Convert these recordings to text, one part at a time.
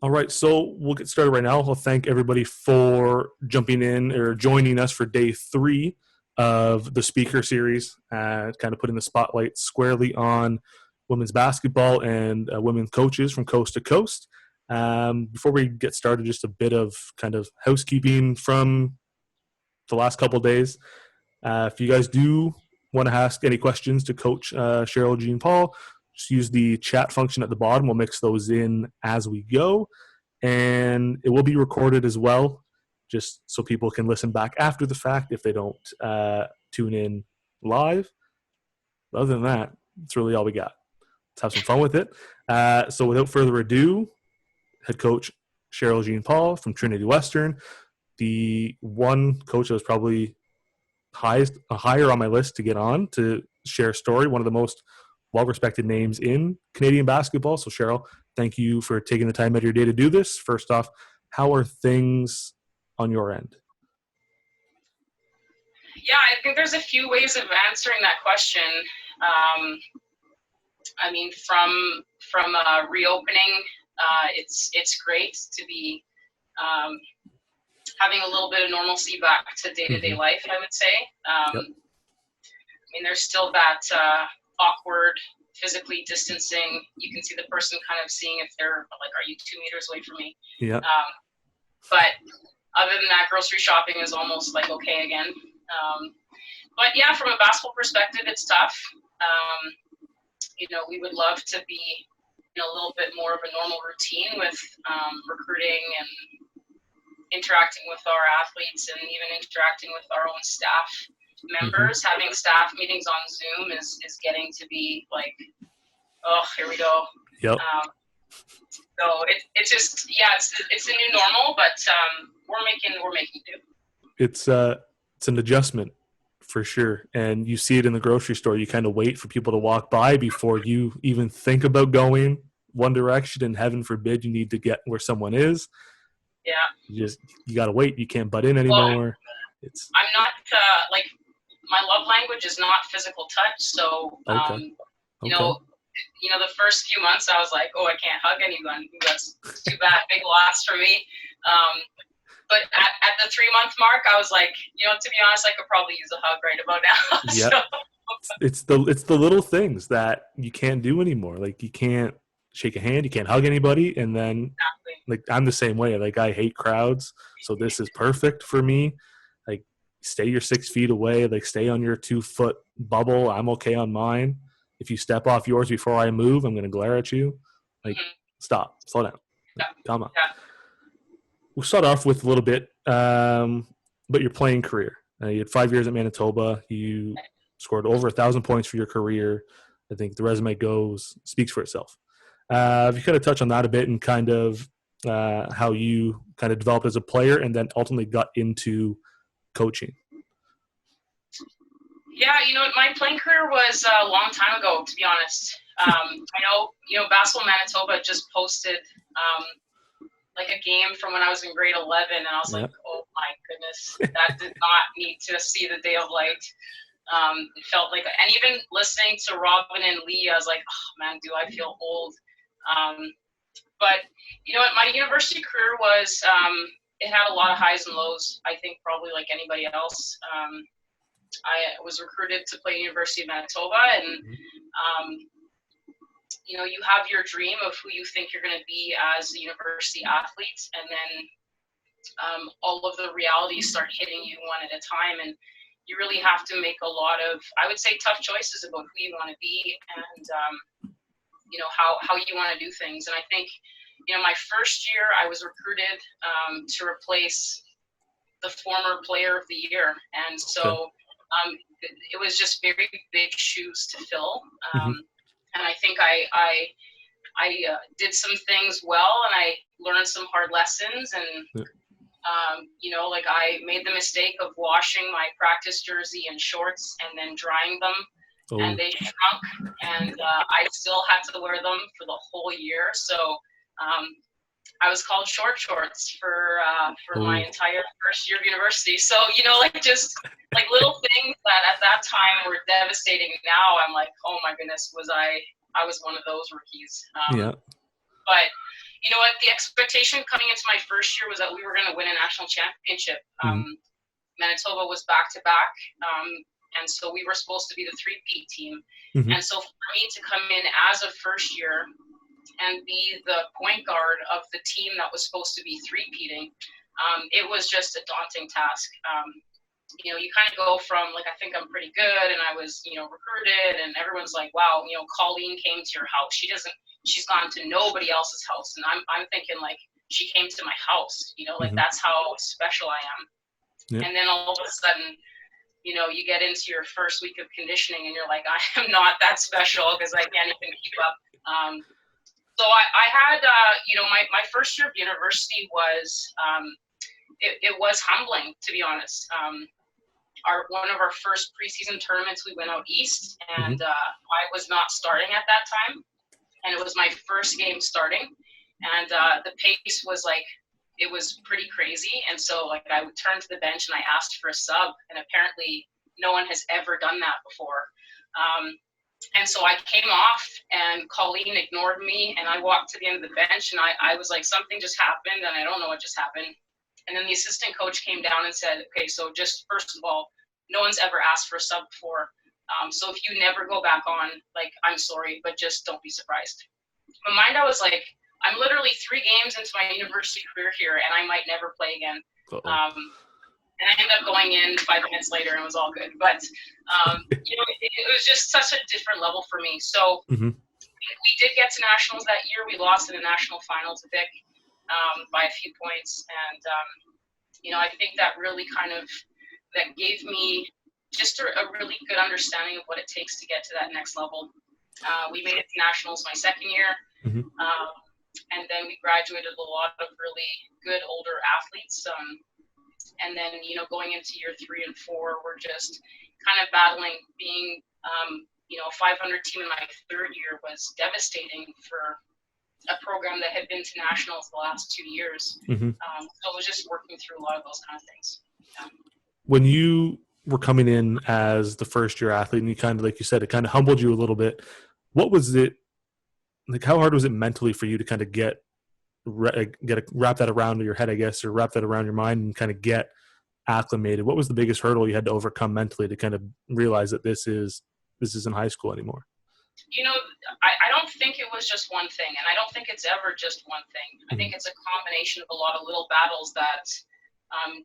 All right, so we'll get started right now. I'll thank everybody for jumping in or joining us for day 3 of the SpeakHER Series, kind of putting the spotlight squarely on women's basketball and women coaches from coast to coast. Before we get started, just a bit of kind of housekeeping from the last couple of days. If you guys do want to ask any questions to Coach Cheryl, Jean, Paul, just use the chat function at the bottom. We'll mix those in as we go. And it will be recorded as well, just so people can listen back after the fact if they don't tune in live. Other than that, that's really all we got. Let's have some fun with it. So without further ado, head coach Cheryl, Jean, Paul from Trinity Western, the one coach that was probably higher on my list to get on to share a story, one of the most well-respected names in Canadian basketball. So Cheryl, thank you for taking the time out of your day to do this. First off, how are things on your end? Yeah, I think there's a few ways of answering that question. I mean, from reopening, it's great to be having a little bit of normalcy back to day-to-day life, I would say. I mean, there's still that awkward physically distancing. You can see the person kind of seeing if they're like, are you 2 meters away from me? Yeah. But other than that, grocery shopping is almost like okay again. But yeah, from a basketball perspective, it's tough. We would love to be in a little bit more of a normal routine with recruiting and interacting with our athletes and even interacting with our own staff members. Having staff meetings on Zoom is getting to be like, oh, here we go. Yep. So it's just, yeah, it's a new normal, but we're making do. It's an adjustment for sure, and you see it in the grocery store. You kind of wait for people to walk by before you even think about going one direction, and heaven forbid you need to get where someone is. Yeah. You gotta wait. You can't butt in anymore. I'm not like, my love language is not physical touch. So the first few months I was like, oh, I can't hug anyone. That's too bad. Big loss for me. But at the 3-month mark, I was like, to be honest, I could probably use a hug right about now. Yeah. So. It's the little things that you can't do anymore. Like, you can't shake a hand, you can't hug anybody, and then like, I'm the same way. Like, I hate crowds, so this is perfect for me. Like, stay your 6 feet away. Like, stay on your 2-foot bubble. I'm okay on mine. If you step off yours before I move, I'm going to glare at you. Like, stop, slow down. Like, come on. Yeah. We'll start off with a little bit about your playing career. You had 5 years at Manitoba. You scored over 1,000 points for your career. I think the resume speaks for itself. If you kind of touch on that a bit, and kind of how you kind of developed as a player and then ultimately got into coaching. Yeah, my playing career was a long time ago, to be honest. I know Basketball Manitoba just posted like a game from when I was in grade 11, and I was like, oh my goodness, that did not need to see the day of light. It felt like, and even listening to Robin and Lee, I was like, oh man, do I feel old? But my university career was, it had a lot of highs and lows. I think probably like anybody else. I was recruited to play University of Manitoba, and you have your dream of who you think you're going to be as a university athlete, and then all of the realities start hitting you one at a time, and you really have to make a lot of, I would say, tough choices about who you want to be and how you want to do things. And I think my first year I was recruited to replace the former player of the year, and so it was just very big shoes to fill. And I think I did some things well, and I learned some hard lessons. And, like, I made the mistake of washing my practice jersey and shorts and then drying them, and they shrunk. And I still had to wear them for the whole year. So I was called short shorts for my entire first year of university. So, just like little things that at that time were devastating. Now I'm like, oh my goodness, I was one of those rookies. But, You know what? The expectation coming into my first year was that we were going to win a national championship. Manitoba was back to back, and so we were supposed to be the three-peat team. And so for me to come in as a first year and be the point guard of the team that was supposed to be three-peating, it was just a daunting task. You know, you kind of go from like, I think I'm pretty good, and I was, you know, recruited, and everyone's like, wow, you know, Colleen came to your house. She's gone to nobody else's house. And I'm thinking like, she came to my house, you know, like that's how special I am. Yep. And then all of a sudden, you know, you get into your first week of conditioning and you're like, I am not that special because I can't even keep up. So I had, you know, my first year of university was, it was humbling, to be honest. One of our first preseason tournaments, we went out east, and I was not starting at that time, and it was my first game starting, and the pace was like, it was pretty crazy. And so like I would turn to the bench and I asked for a sub, and apparently no one has ever done that before. And so I came off and Colleen ignored me, and I walked to the end of the bench, and I was like, something just happened and I don't know what just happened. And then the assistant coach came down and said, okay, so just first of all, no one's ever asked for a sub before. So if you never go back on, like, I'm sorry, but just don't be surprised. In my mind, I was like, I'm literally 3 games into my university career here, and I might never play again. And I ended up going in 5 minutes later, and it was all good. But, you know, it was just such a different level for me. So we did get to nationals that year. We lost in the national final to Vic by a few points. And, you know, I think that really that gave me just a really good understanding of what it takes to get to that next level. We made it to nationals my second year. And then we graduated a lot of really good older athletes. And then, you know, going into year 3 and 4, we're just kind of battling being, you know, a 500 team in my third year was devastating for a program that had been to nationals the last 2 years. So it was just working through a lot of those kind of things. When you were coming in as the first year athlete, and you kind of, like you said, it kind of humbled you a little bit. What was it, like, how hard was it mentally for you to kind of wrap that around your head, I guess, or wrap that around your mind and kind of get acclimated? What was the biggest hurdle you had to overcome mentally to kind of realize that this isn't high school anymore? You know, I don't think it was just one thing, and I don't think it's ever just one thing. I think it's a combination of a lot of little battles that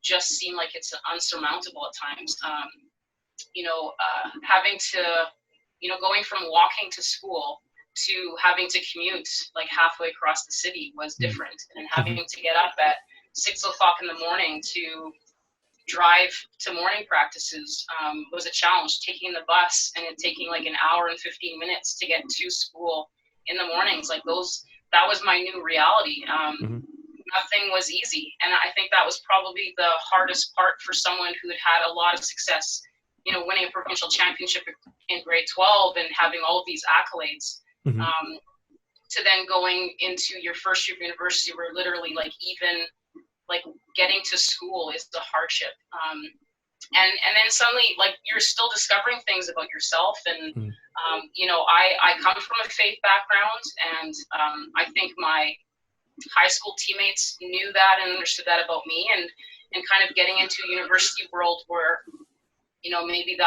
just seem like it's unsurmountable at times. You know, having to, you know, going from walking to school to having to commute like halfway across the city was different, and having to get up at 6 o'clock in the morning to drive to morning practices was a challenge. Taking the bus and it taking like an hour and 15 minutes to get to school in the mornings, like that was my new reality. Nothing was easy, and I think that was probably the hardest part for someone who had had a lot of success, you know, winning a provincial championship in grade 12 and having all of these accolades. To then going into your first year of university where literally like even like getting to school is the hardship. And then suddenly like you're still discovering things about yourself. And, you know, I come from a faith background, and I think my high school teammates knew that and understood that about me, and kind of getting into a university world where, you know, maybe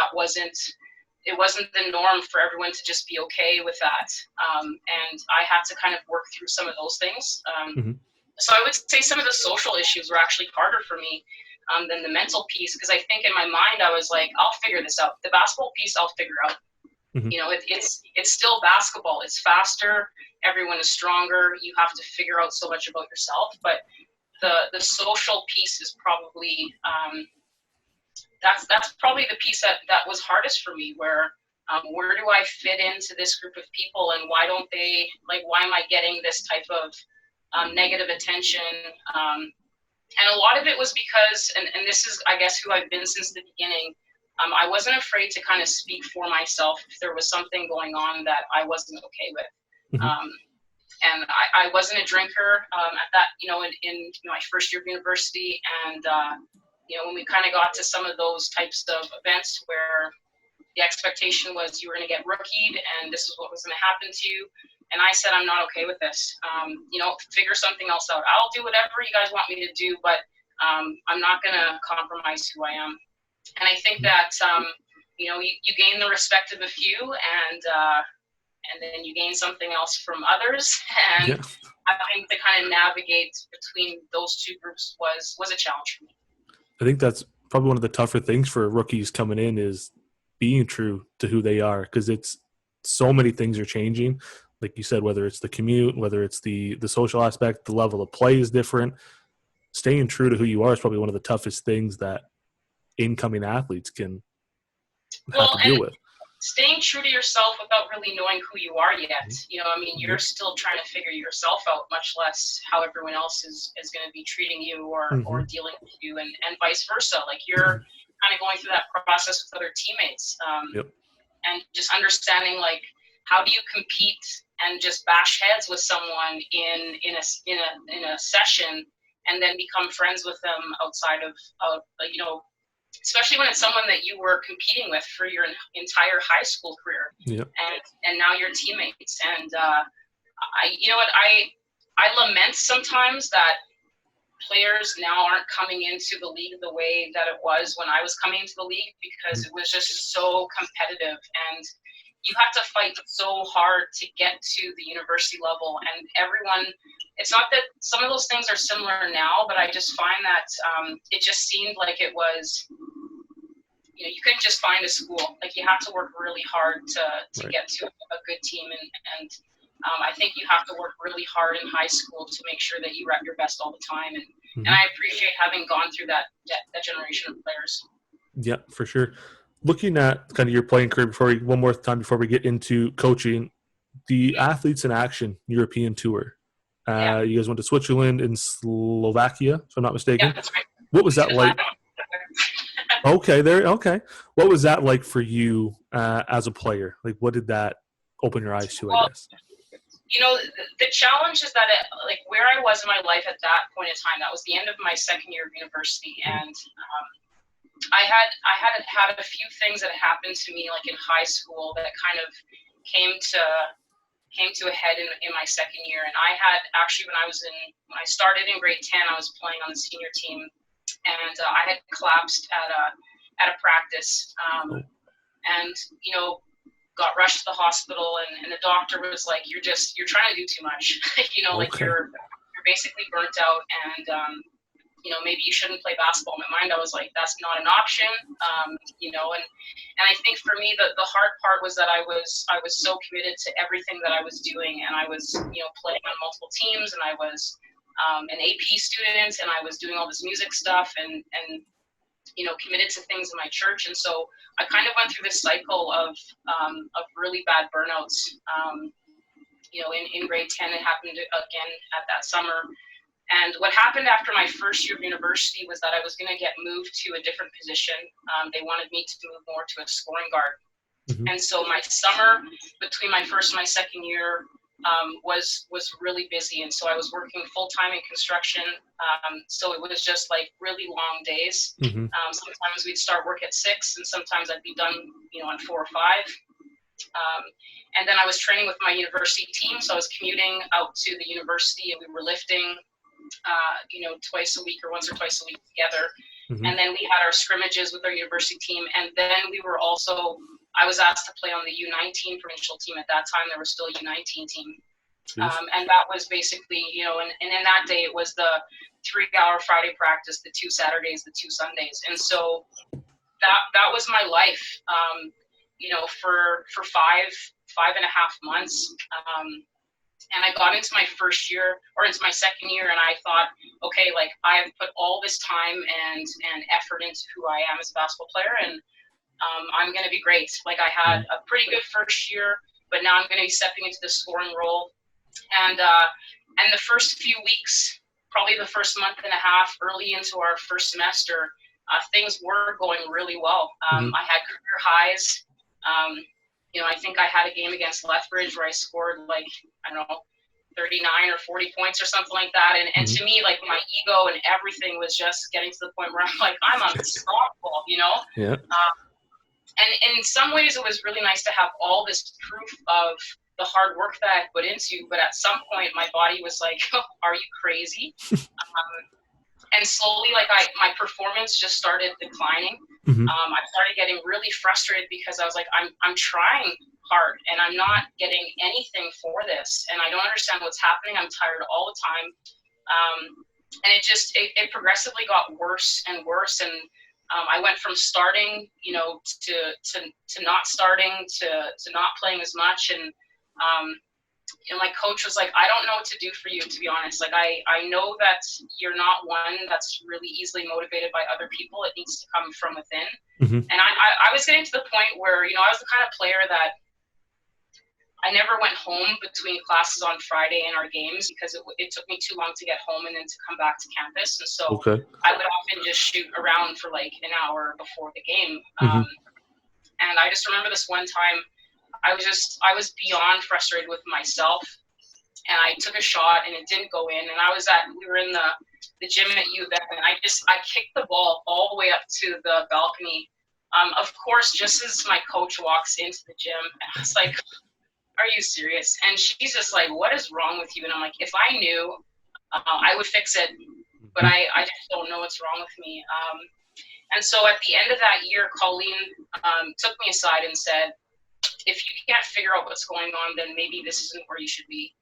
it wasn't the norm for everyone to just be okay with that. And I had to kind of work through some of those things. So I would say some of the social issues were actually harder for me than the mental piece, because I think in my mind I was like, I'll figure this out. The basketball piece I'll figure out. You know, it's still basketball. It's faster. Everyone is stronger. You have to figure out so much about yourself. But the social piece is probably that's probably the piece that was hardest for me, where do I fit into this group of people, and why am I getting this type of negative attention? And a lot of it was because, and this is, I guess, who I've been since the beginning, I wasn't afraid to kind of speak for myself if there was something going on that I wasn't okay with. And I wasn't a drinker at that, you know, in my first year of university. And, you know, when we kind of got to some of those types of events where the expectation was you were going to get rookied and this is what was going to happen to you. And I said, I'm not okay with this. Figure something else out. I'll do whatever you guys want me to do, but I'm not going to compromise who I am. And I think that, you gain the respect of a few, and then you gain something else from others. And having to kind of navigate between those two groups was a challenge for me. I think that's probably one of the tougher things for rookies coming in is being true to who they are, because it's so many things are changing. Like you said, whether it's the commute, whether it's the social aspect, the level of play is different. Staying true to who you are is probably one of the toughest things that incoming athletes can have to deal with. Staying true to yourself without really knowing who you are yet. You're still trying to figure yourself out, much less how everyone else is going to be treating you or dealing with you, and vice versa. Like you're kind of going through that process with other teammates, and just understanding like how do you compete and just bash heads with someone in a session, and then become friends with them outside of especially when it's someone that you were competing with for your entire high school career, and now you're teammates. And I lament sometimes that players now aren't coming into the league the way that it was when I was coming into the league, because it was just so competitive, and you have to fight so hard to get to the university level. And everyone, it's not that some of those things are similar now, but I just find that it just seemed like it was, you couldn't just find a school. Like you have to work really hard to get to a good team. And I think you have to work really hard in high school to make sure that you're at your best all the time. And I appreciate having gone through that generation of players. Yeah, for sure. Looking at kind of your playing career one more time before we get into coaching, the Athletes in Action European Tour. You guys went to Switzerland and Slovakia, if I'm not mistaken. Yeah, that's right. What was that like? Okay. What was that like for you as a player? Like, what did that open your eyes to, I guess? The challenge is that where I was in my life at that point in time, that was the end of my second year of university, and I had a few things that happened to me like in high school that kind of came to a head in my second year. And I had actually, when I started in grade 10, I was playing on the senior team, and I had collapsed at a practice, and got rushed to the hospital, and the doctor was like, you're trying to do too much. Like you're basically burnt out, and maybe you shouldn't play basketball. In my mind, I was like, that's not an option. And I think for me, the hard part was that I was so committed to everything that I was doing, and I was, playing on multiple teams, and I was an AP student, and I was doing all this music stuff, and committed to things in my church. And so I kind of went through this cycle of really bad burnouts. In grade 10, it happened again at that summer. And what happened after my first year of university was that I was going to get moved to a different position. They wanted me to move more to a scoring guard. And so my summer between my first and my second year was really busy. And so I was working full-time in construction. So it was just like really long days. Sometimes we'd start work at 6, and sometimes I'd be done, at 4 or 5. And then I was training with my university team. So I was commuting out to the university, and we were lifting twice a week or once or twice a week together. And then we had our scrimmages with our university team. And then I was asked to play on the U19 provincial team. At that time, there was still a U19 team. And that was basically, and in that day, it was the 3-hour Friday practice, the 2 Saturdays, the 2 Sundays. And so that was my life, for 5.5 months. And I got into my first year or into my second year, and I thought, okay, like I have put all this time and effort into who I am as a basketball player, and I'm going to be great. Like I had a pretty good first year, but now I'm going to be stepping into the scoring role. And the first few weeks, probably the first month and a half, early into our first semester, things were going really well. I had career highs. I think I had a game against Lethbridge where I scored 39 or 40 points or something like that. And to me, like my ego and everything was just getting to the point where I'm like, I'm unstoppable, Yeah. And in some ways, it was really nice to have all this proof of the hard work that I put into. But at some point, my body was like, "Are you crazy?" And slowly, like my performance just started declining. Mm-hmm. I started getting really frustrated because I was like, I'm trying hard and I'm not getting anything for this, and I don't understand what's happening. I'm tired all the time, and it progressively got worse and worse. And I went from starting, to not starting to not playing as much, and my coach was like, I don't know what to do for you, to be honest. Like, I know that you're not one that's really easily motivated by other people. It needs to come from within. Mm-hmm. And I was getting to the point where, I was the kind of player that I never went home between classes on Friday and our games because it took me too long to get home and then to come back to campus. And so Okay. I would often just shoot around for like an hour before the game. Mm-hmm. And I just remember this one time, I was beyond frustrated with myself, and I took a shot and it didn't go in. And we were in the gym at U and I kicked the ball all the way up to the balcony. Of course, just as my coach walks into the gym, I was like, "Are you serious?" And she's just like, "What is wrong with you?" And I'm like, "If I knew, I would fix it, but I just don't know what's wrong with me." And so at the end of that year, Colleen took me aside and said, "If you can't figure out what's going on, then maybe this isn't where you should be."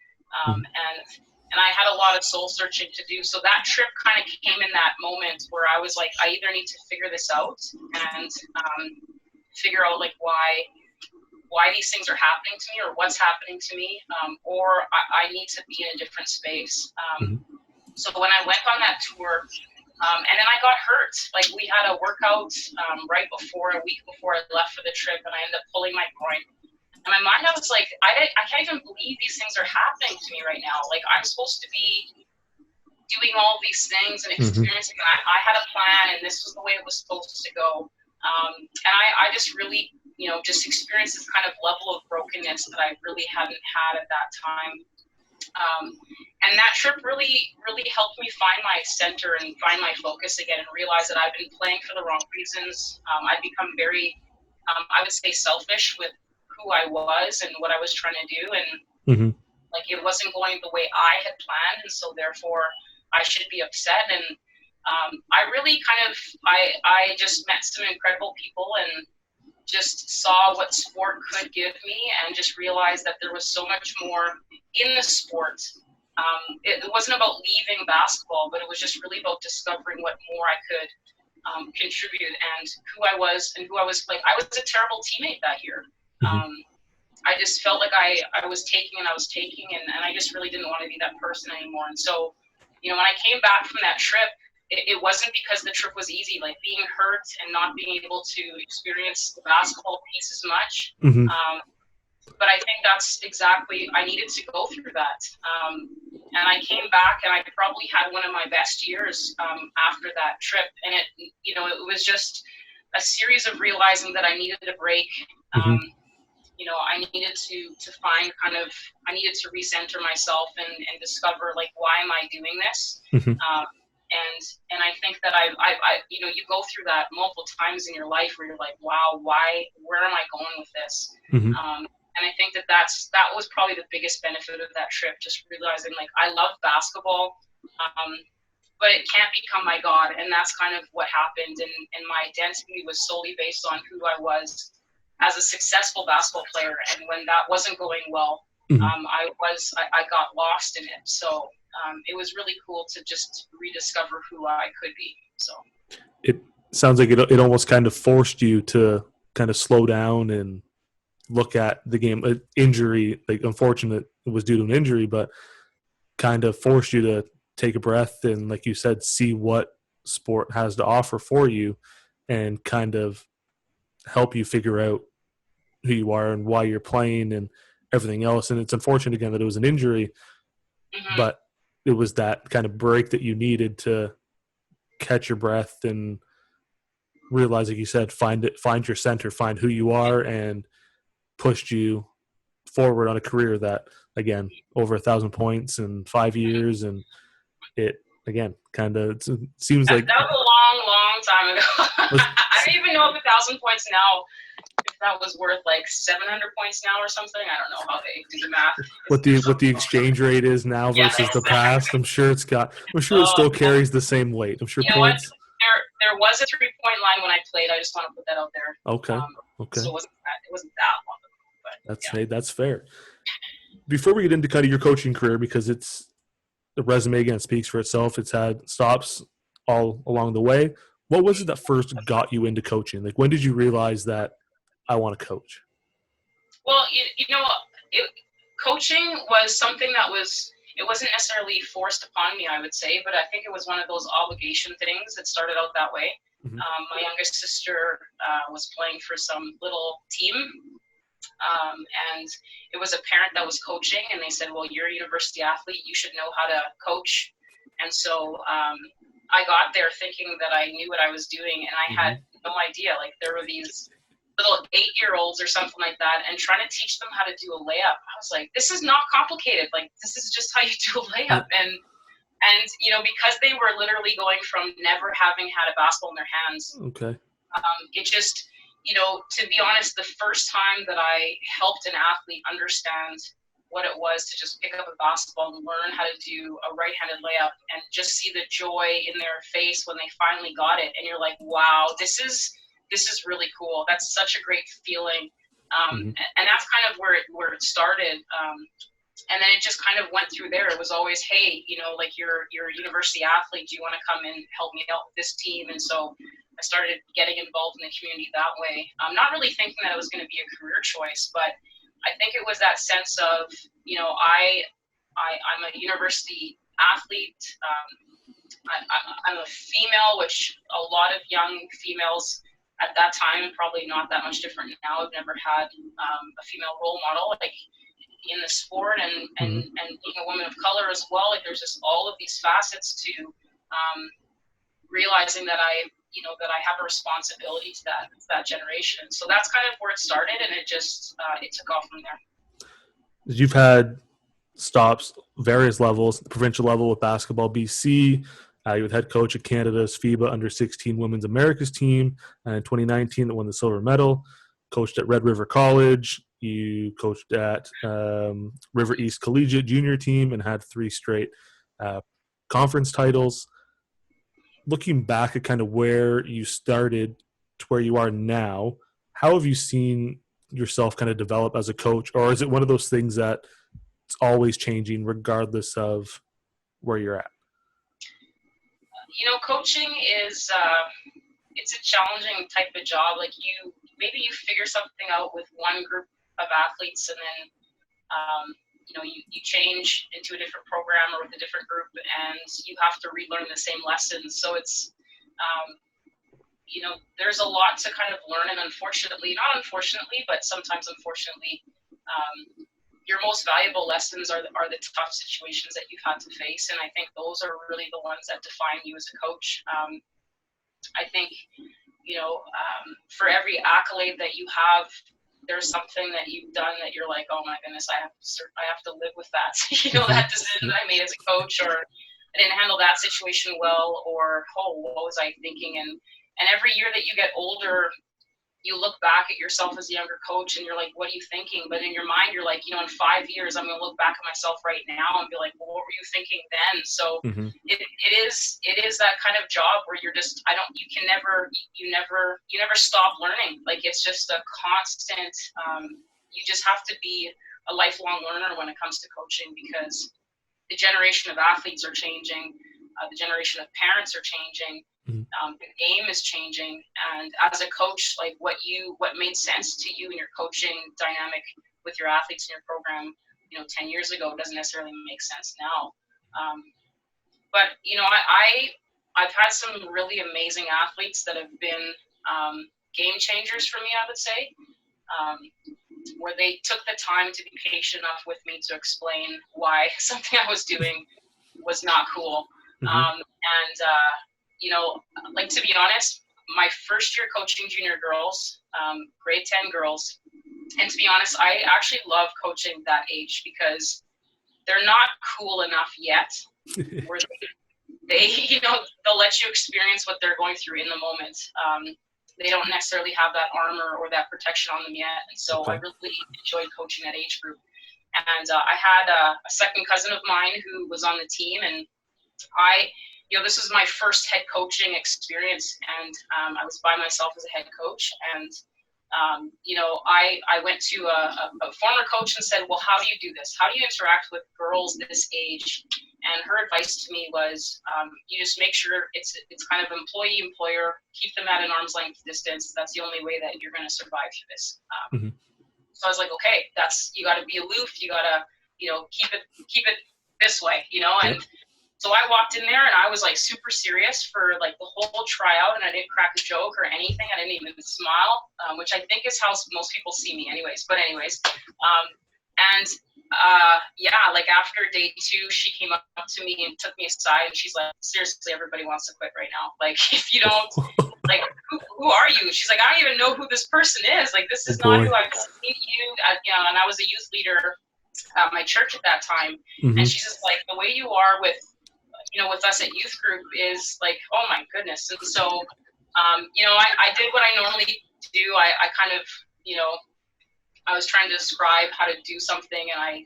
And I had a lot of soul searching to do. So that trip kind of came in that moment where I was like, I either need to figure this out and figure out like why these things are happening to me or what's happening to me, or I need to be in a different space. So when I went on that tour, and then I got hurt. Like, we had a workout a week before I left for the trip, and I ended up pulling my groin. In my mind, I was like, I can't even believe these things are happening to me right now. Like, I'm supposed to be doing all these things and experiencing. And I had a plan, and this was the way it was supposed to go. And I just really, just experienced this kind of level of brokenness that I really hadn't had at that time. And that trip really, really helped me find my center and find my focus again and realize that I've been playing for the wrong reasons. I've become very, I would say, selfish with who I was and what I was trying to do. And like, it wasn't going the way I had planned. And so therefore I should be upset. And I really I just met some incredible people and just saw what sport could give me and just realized that there was so much more in the sport. It wasn't about leaving basketball, but it was just really about discovering what more I could contribute and who I was like. I was a terrible teammate that year. I just felt like I was taking and I just really didn't want to be that person anymore. And so, when I came back from that trip, it wasn't because the trip was easy, like being hurt and not being able to experience the basketball piece as much. But I think that's exactly, I needed to go through that. And I came back and I probably had one of my best years after that trip. And it was just a series of realizing that I needed a break. I needed to find I needed to recenter myself and discover, like, why am I doing this? And I think that I you go through that multiple times in your life where you're like, wow, where am I going with this? And I think that was probably the biggest benefit of that trip, just realizing, like, I love basketball, but it can't become my God. And that's kind of what happened. And my identity was solely based on who I was as a successful basketball player. And when that wasn't going well, I got lost in it. So it was really cool to just rediscover who I could be. So it sounds like it almost kind of forced you to kind of slow down and look at the game. Injury, like, unfortunate it was due to an injury, but kind of forced you to take a breath and, like you said, see what sport has to offer for you and kind of help you figure out who you are and why you're playing and everything else. And it's unfortunate, again, that it was an injury, but it was that kind of break that you needed to catch your breath and realize, like you said, find your center, find who you are, and pushed you forward on a career that, again, over 1,000 points in 5 years. And it, again, kind of seems like that was a long time ago. I don't even know if 1,000 points now that was worth like 700 points now or something. I don't know how they do the math. What the exchange rate is now Yeah, versus the exactly. past. I'm sure it still carries the same weight. I'm sure You know what? points. There was a 3-point line when I played. I just want to put that out there. Okay. So Okay. it wasn't that long ago, but That's yeah. hey, that's fair. Before we get into kind of your coaching career, because it's the resume again speaks for itself. It's had stops all along the way. What was it that first got you into coaching? Like, when did you realize that I want to coach? Well, coaching was something that it wasn't necessarily forced upon me, I would say, but I think it was one of those obligation things that started out that way. Mm-hmm. My youngest sister was playing for some little team, and it was a parent that was coaching, and they said, well, you're a university athlete, you should know how to coach. And so I got there thinking that I knew what I was doing, and I had no idea. Like, there were these little 8-year-olds or something like that, and trying to teach them how to do a layup. I was like, this is not complicated. Like, this is just how you do a layup. Yeah. And because they were literally going from never having had a basketball in their hands, Okay. it just, to be honest, the first time that I helped an athlete understand what it was to just pick up a basketball and learn how to do a right-handed layup, and just see the joy in their face when they finally got it, and you're like, wow, this is really cool. That's such a great feeling. And that's kind of where it started. And then it just kind of went through there. It was always, hey, like, you're a university athlete. Do you want to come and help me out with this team? And so I started getting involved in the community that way. I'm not really thinking that it was going to be a career choice, but I think it was that sense of, I'm a university athlete. I'm a female, which a lot of young females at that time, probably not that much different now. I've never had a female role model, like, in the sport, and being a woman of color as well. Like, there's just all of these facets to realizing that I have a responsibility to that generation. So that's kind of where it started, and it just it took off from there. You've had stops various levels, the provincial level with basketball, BC. You were head coach of Canada's FIBA Under-16 Women's Americas team in 2019 that won the silver medal. Coached at Red River College. You coached at River East Collegiate Junior team and had 3 straight conference titles. Looking back at kind of where you started to where you are now, how have you seen yourself kind of develop as a coach? Or is it one of those things that it's always changing regardless of where you're at? Coaching is it's a challenging type of job. Like, maybe you figure something out with one group of athletes, and then you change into a different program or with a different group, and you have to relearn the same lessons. So it's there's a lot to kind of learn, and not unfortunately, but sometimes unfortunately, your most valuable lessons are the tough situations that you've had to face, and I think those are really the ones that define you as a coach. I think, for every accolade that you have, there's something that you've done that you're like, oh my goodness, I have to live with that. That decision that I made as a coach, or I didn't handle that situation well, or, oh, what was I thinking? And every year that you get older, you look back at yourself as a younger coach and you're like, what are you thinking? But in your mind, you're like, in 5 years, I'm going to look back at myself right now and be like, well, what were you thinking then? So it is that kind of job where you're just, you never stop learning. Like, it's just a constant, you just have to be a lifelong learner when it comes to coaching, because the generation of athletes are changing. The generation of parents are changing. The game is changing, and as a coach, like, what made sense to you in your coaching dynamic with your athletes in your program, 10 years ago doesn't necessarily make sense now. But I've had some really amazing athletes that have been game changers for me, I would say, where they took the time to be patient enough with me to explain why something I was doing was not cool. Like, to be honest, my first year coaching junior girls, grade 10 girls, and to be honest, I actually love coaching that age because they're not cool enough yet where they they'll let you experience what they're going through in the moment. they don't necessarily have that armor or that protection on them yet. And so I Okay. really enjoyed coaching that age group. And I had a second cousin of mine who was on the team, and this was my first head coaching experience, and I was by myself as a head coach. And I went to a former coach and said, well, how do you do this? How do you interact with girls this age? And her advice to me was, you just make sure it's kind of employee-employer, keep them at an arm's length distance. That's the only way that you're going to survive through this. Mm-hmm. So I was like, okay, you got to be aloof. You got to, keep it this way, and Yep. so I walked in there and I was like super serious for like the whole tryout, and I didn't crack a joke or anything. I didn't even smile, which I think is how most people see me anyways. But anyways, like after day 2, she came up to me and took me aside, and she's like, seriously, everybody wants to quit right now. Like, if you don't, like, who are you? She's like, I don't even know who this person is. Like, this is not who I've seen you at, and I was a youth leader at my church at that time. Mm-hmm. And she's just like, the way you are with us at youth group is like, oh my goodness. And so, I did what I normally do. I kind of, I was trying to describe how to do something, and I,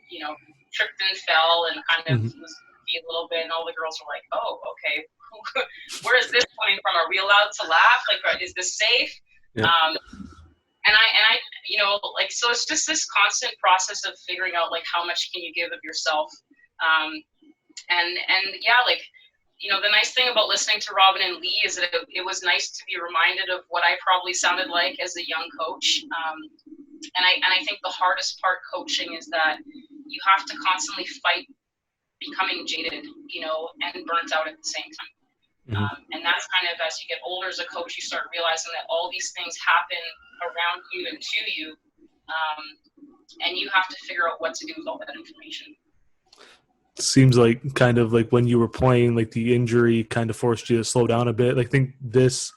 tripped and fell and kind of was goofy a little bit, and all the girls were like, oh, okay, where is this coming from? Are we allowed to laugh? Like, is this safe? Yep. And I, so it's just this constant process of figuring out like how much can you give of yourself. The nice thing about listening to Robin and Lee is that it was nice to be reminded of what I probably sounded like as a young coach. And I think the hardest part coaching is that you have to constantly fight becoming jaded, and burnt out at the same time. And that's kind of, as you get older as a coach, you start realizing that all these things happen around you and to you, and you have to figure out what to do with all that information. Seems like kind of like when you were playing, like the injury kind of forced you to slow down a bit. I think this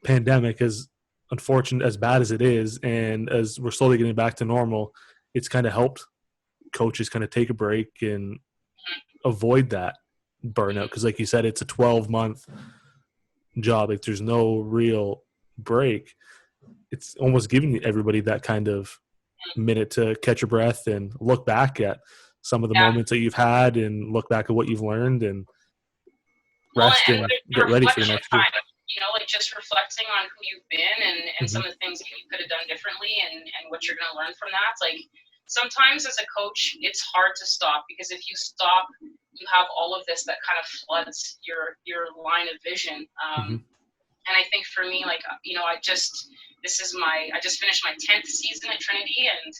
pandemic, as unfortunate, as bad as it is, and as we're slowly getting back to normal, it's kind of helped coaches kind of take a break and avoid that burnout. Because like you said, it's a 12-month job. Like there's no real break. It's almost giving everybody that kind of minute to catch your breath and look back at some of the moments that you've had and look back at what you've learned and rest and get ready for the next year. Like just reflecting on who you've been and some of the things that you could have done differently and what you're going to learn from that. It's like sometimes as a coach, it's hard to stop, because if you stop, you have all of this that kind of floods your line of vision. And I think for me, like, I just finished my 10th season at Trinity, and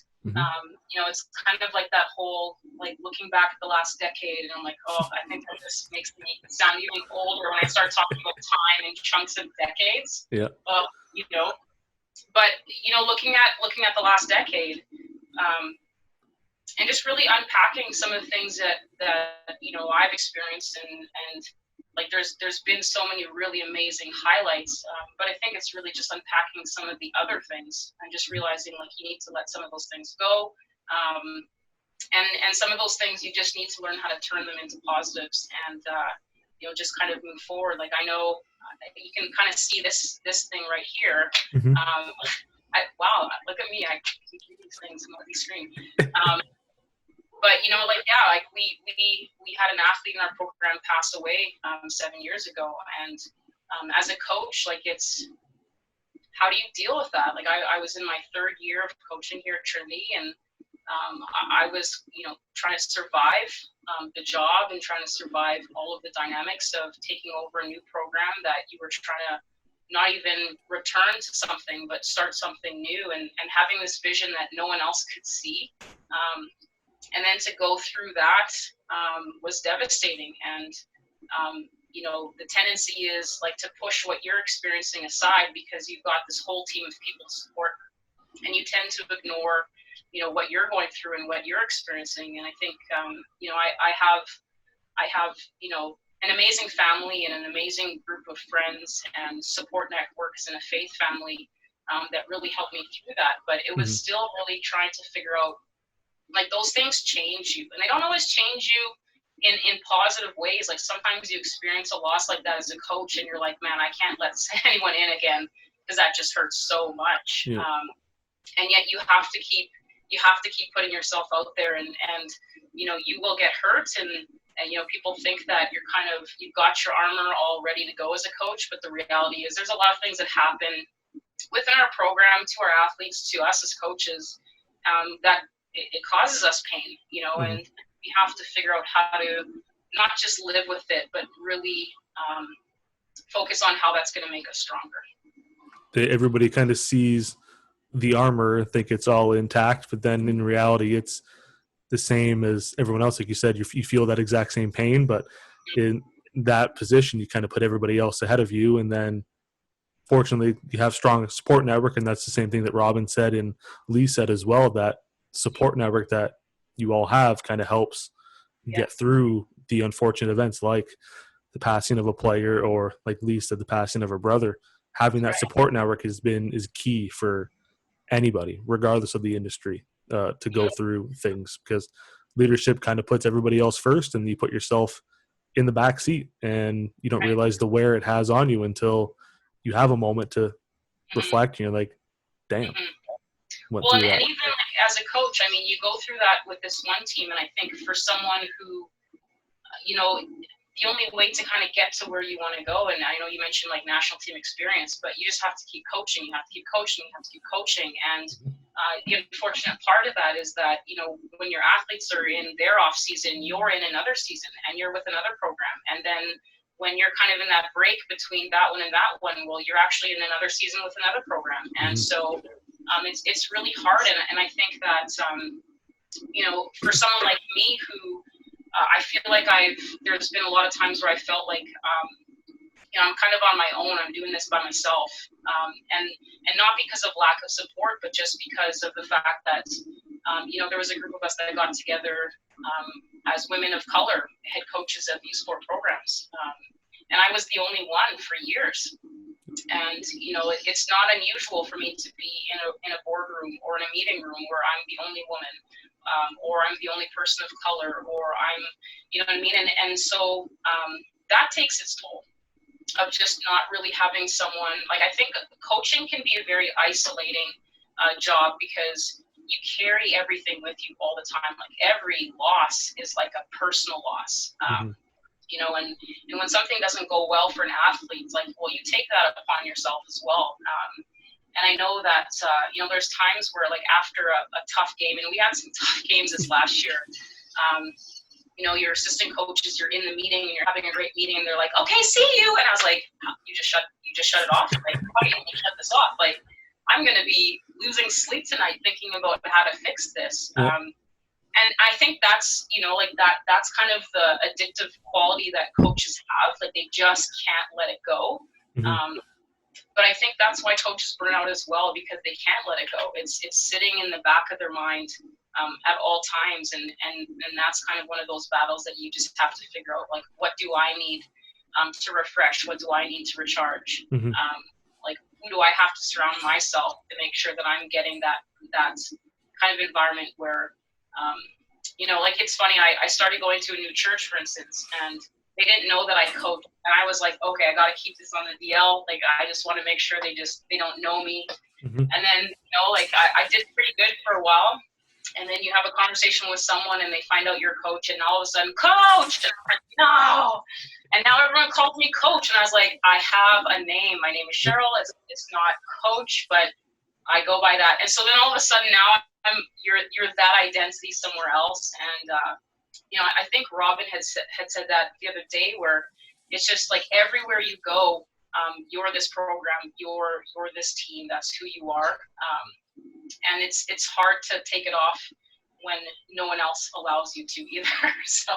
it's kind of like that whole, like, looking back at the last decade, and I'm like, oh, I think that this makes me sound even older when I start talking about time in chunks of decades. Yeah. But looking at the last decade, and just really unpacking some of the things that I've experienced, and like there's been so many really amazing highlights, but I think it's really just unpacking some of the other things and just realizing like you need to let some of those things go, and some of those things you just need to learn how to turn them into positives, and just kind of move forward. Like I know you can kind of see this thing right here. Wow, look at me! I can do these things on the screen. But we had an athlete in our program pass away 7 years ago, and as a coach, like it's how do you deal with that? Like I was in my 3rd year of coaching here at Trinity, and I was trying to survive the job and trying to survive all of the dynamics of taking over a new program that you were trying to not even return to something but start something new, and having this vision that no one else could see. And then to go through that was devastating. And, the tendency is like to push what you're experiencing aside because you've got this whole team of people to support. And you tend to ignore, what you're going through and what you're experiencing. And I think, I have, an amazing family and an amazing group of friends and support networks and a faith family that really helped me through that. But it was still really trying to figure out, like those things change you, and they don't always change you in positive ways. Like sometimes you experience a loss like that as a coach and you're like, man, I can't let anyone in again. because that just hurts so much. Yeah. And yet you have to keep putting yourself out there, and you will get hurt, and people think that you've got your armor all ready to go as a coach, but the reality is there's a lot of things that happen within our program, to our athletes, to us as coaches, that it causes us pain, and we have to figure out how to not just live with it, but really focus on how that's going to make us stronger. Everybody kind of sees the armor, think it's all intact, but then in reality, it's the same as everyone else. Like you said, you feel that exact same pain, but in that position, you kind of put everybody else ahead of you, and then fortunately, you have strong support network, and that's the same thing that Robin said and Lee said as well. That support network that you all have kind of helps get through the unfortunate events, like the passing of a player, or like Lee said, the passing of a brother. Having that support network is key for anybody, regardless of the industry, to go through things, because leadership kind of puts everybody else first, and you put yourself in the back seat, and you don't realize the wear it has on you until you have a moment to reflect, and you're like, damn. Well, and even as a coach, I mean, you go through that with this one team, and I think for someone who, the only way to kind of get to where you want to go, and I know you mentioned like national team experience, but you just have to keep coaching. You have to keep coaching. You have to keep coaching. And the unfortunate part of that is that, when your athletes are in their off season, you're in another season, and you're with another program. And then when you're kind of in that break between that one and that one, well, you're actually in another season with another program. And so it's really hard. And I think that, for someone like me who, I feel like there's been a lot of times where I felt like, I'm kind of on my own. I'm doing this by myself. And not because of lack of support, but just because of the fact that, there was a group of us that got together as women of color, head coaches of U Sport programs. And I was the only one for years. And, it's not unusual for me to be in a boardroom or in a meeting room where I'm the only woman, or I'm the only person of color, or I'm, you know what I mean? And so that takes its toll of just not really having someone. Like, I think coaching can be a very isolating job, because you carry everything with you all the time. Like, every loss is like a personal loss. And when something doesn't go well for an athlete, it's like, well, you take that upon yourself as well. And I know that, there's times where, like, after a tough game, and we had some tough games this last year, your assistant coaches, you're in the meeting and you're having a great meeting, and they're like, okay, see you. And I was like, you just shut it off? Like, how do you shut this off? Like, I'm going to be losing sleep tonight thinking about how to fix this. Yeah. And I think that's, that's kind of the addictive quality that coaches have. Like, they just can't let it go. But I think that's why coaches burn out as well, because they can't let it go. It's sitting in the back of their mind at all times. And that's kind of one of those battles that you just have to figure out, like, what do I need to refresh? What do I need to recharge? Like, who do I have to surround myself to make sure that I'm getting that kind of environment where, like, it's funny, I started going to a new church, for instance, and they didn't know that I coached. And I was like, okay, I got to keep this on the DL. Like, I just want to make sure they don't know me. And then, like, I did pretty good for a while. And then you have a conversation with someone and they find out you're a coach, and all of a sudden, coach! And I'm like, no! And now everyone calls me coach. And I was like, I have a name. My name is Cheryl. It's not coach, but I go by that. And so then all of a sudden now you're that identity somewhere else. And, I think Robin had said that the other day, where it's just like everywhere you go, you're this program, you're this team, that's who you are. And it's hard to take it off when no one else allows you to either. So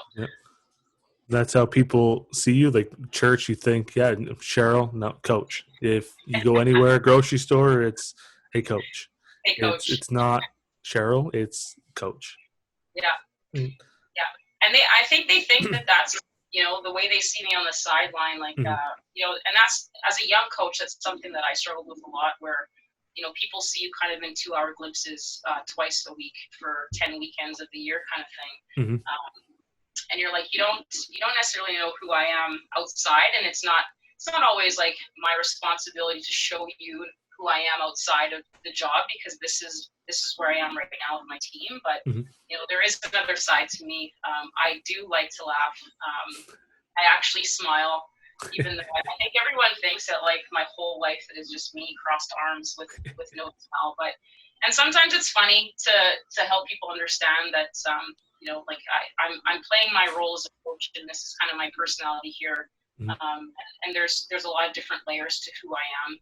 that's how people see you. Like, church, you think, yeah, Cheryl, no, coach. If you go anywhere, grocery store, it's, hey, coach. Hey, coach. It's not Cheryl, it's coach. Yeah. And I think they think that that's, the way they see me on the sideline, like, and that's, as a young coach, that's something that I struggled with a lot, where, people see you kind of in 2-hour glimpses twice a week for 10 weekends of the year kind of thing. And you're like, you don't necessarily know who I am outside. And it's not always like my responsibility to show you who I am outside of the job, because this is where I am right now with my team. But Mm-hmm. there is another side to me. I do like to laugh. I actually smile, even though I think everyone thinks that like my whole life is just me crossed arms with no smile. And sometimes it's funny to help people understand that like I'm playing my role as a coach, and this is kind of my personality here. Mm-hmm. And there's a lot of different layers to who I am.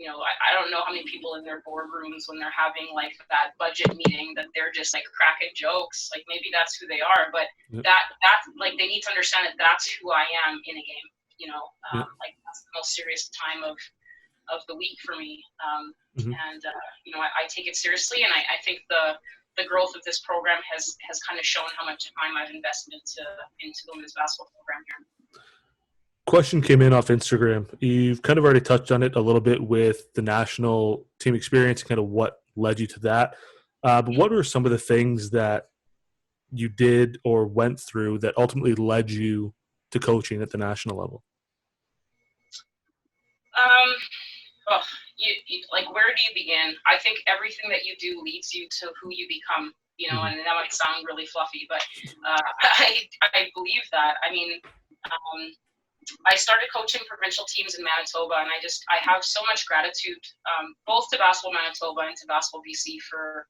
I don't know how many people in their boardrooms, when they're having like that budget meeting, that they're just like cracking jokes. Like maybe that's who they are, but Yep. that like they need to understand that that's who I am in a game. Yep. Like that's the most serious time of the week for me. Mm-hmm. And I take it seriously, and I think the growth of this program has kind of shown how much time I've invested into the women's basketball program here. Question came in off Instagram. You've kind of already touched on it a little bit with the national team experience and kind of what led you to that. But what were some of the things that you did or went through that ultimately led you to coaching at the national level? Like, where do you begin? I think everything that you do leads you to who you become. Mm-hmm. And that might sound really fluffy, but I believe that. I mean, I started coaching provincial teams in Manitoba, and I have so much gratitude, both to Basketball Manitoba and to Basketball BC for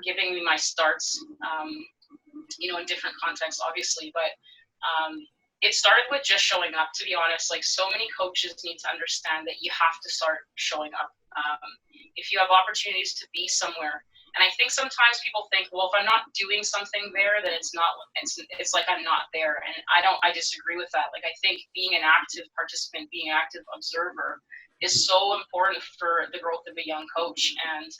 giving me my starts, in different contexts, obviously. But it started with just showing up, to be honest. Like, so many coaches need to understand that you have to start showing up. If you have opportunities to be somewhere, and I think sometimes people think, well, if I'm not doing something there, then it's like I'm not there. And I disagree with that. Like, I think being an active participant, being an active observer is so important for the growth of a young coach. And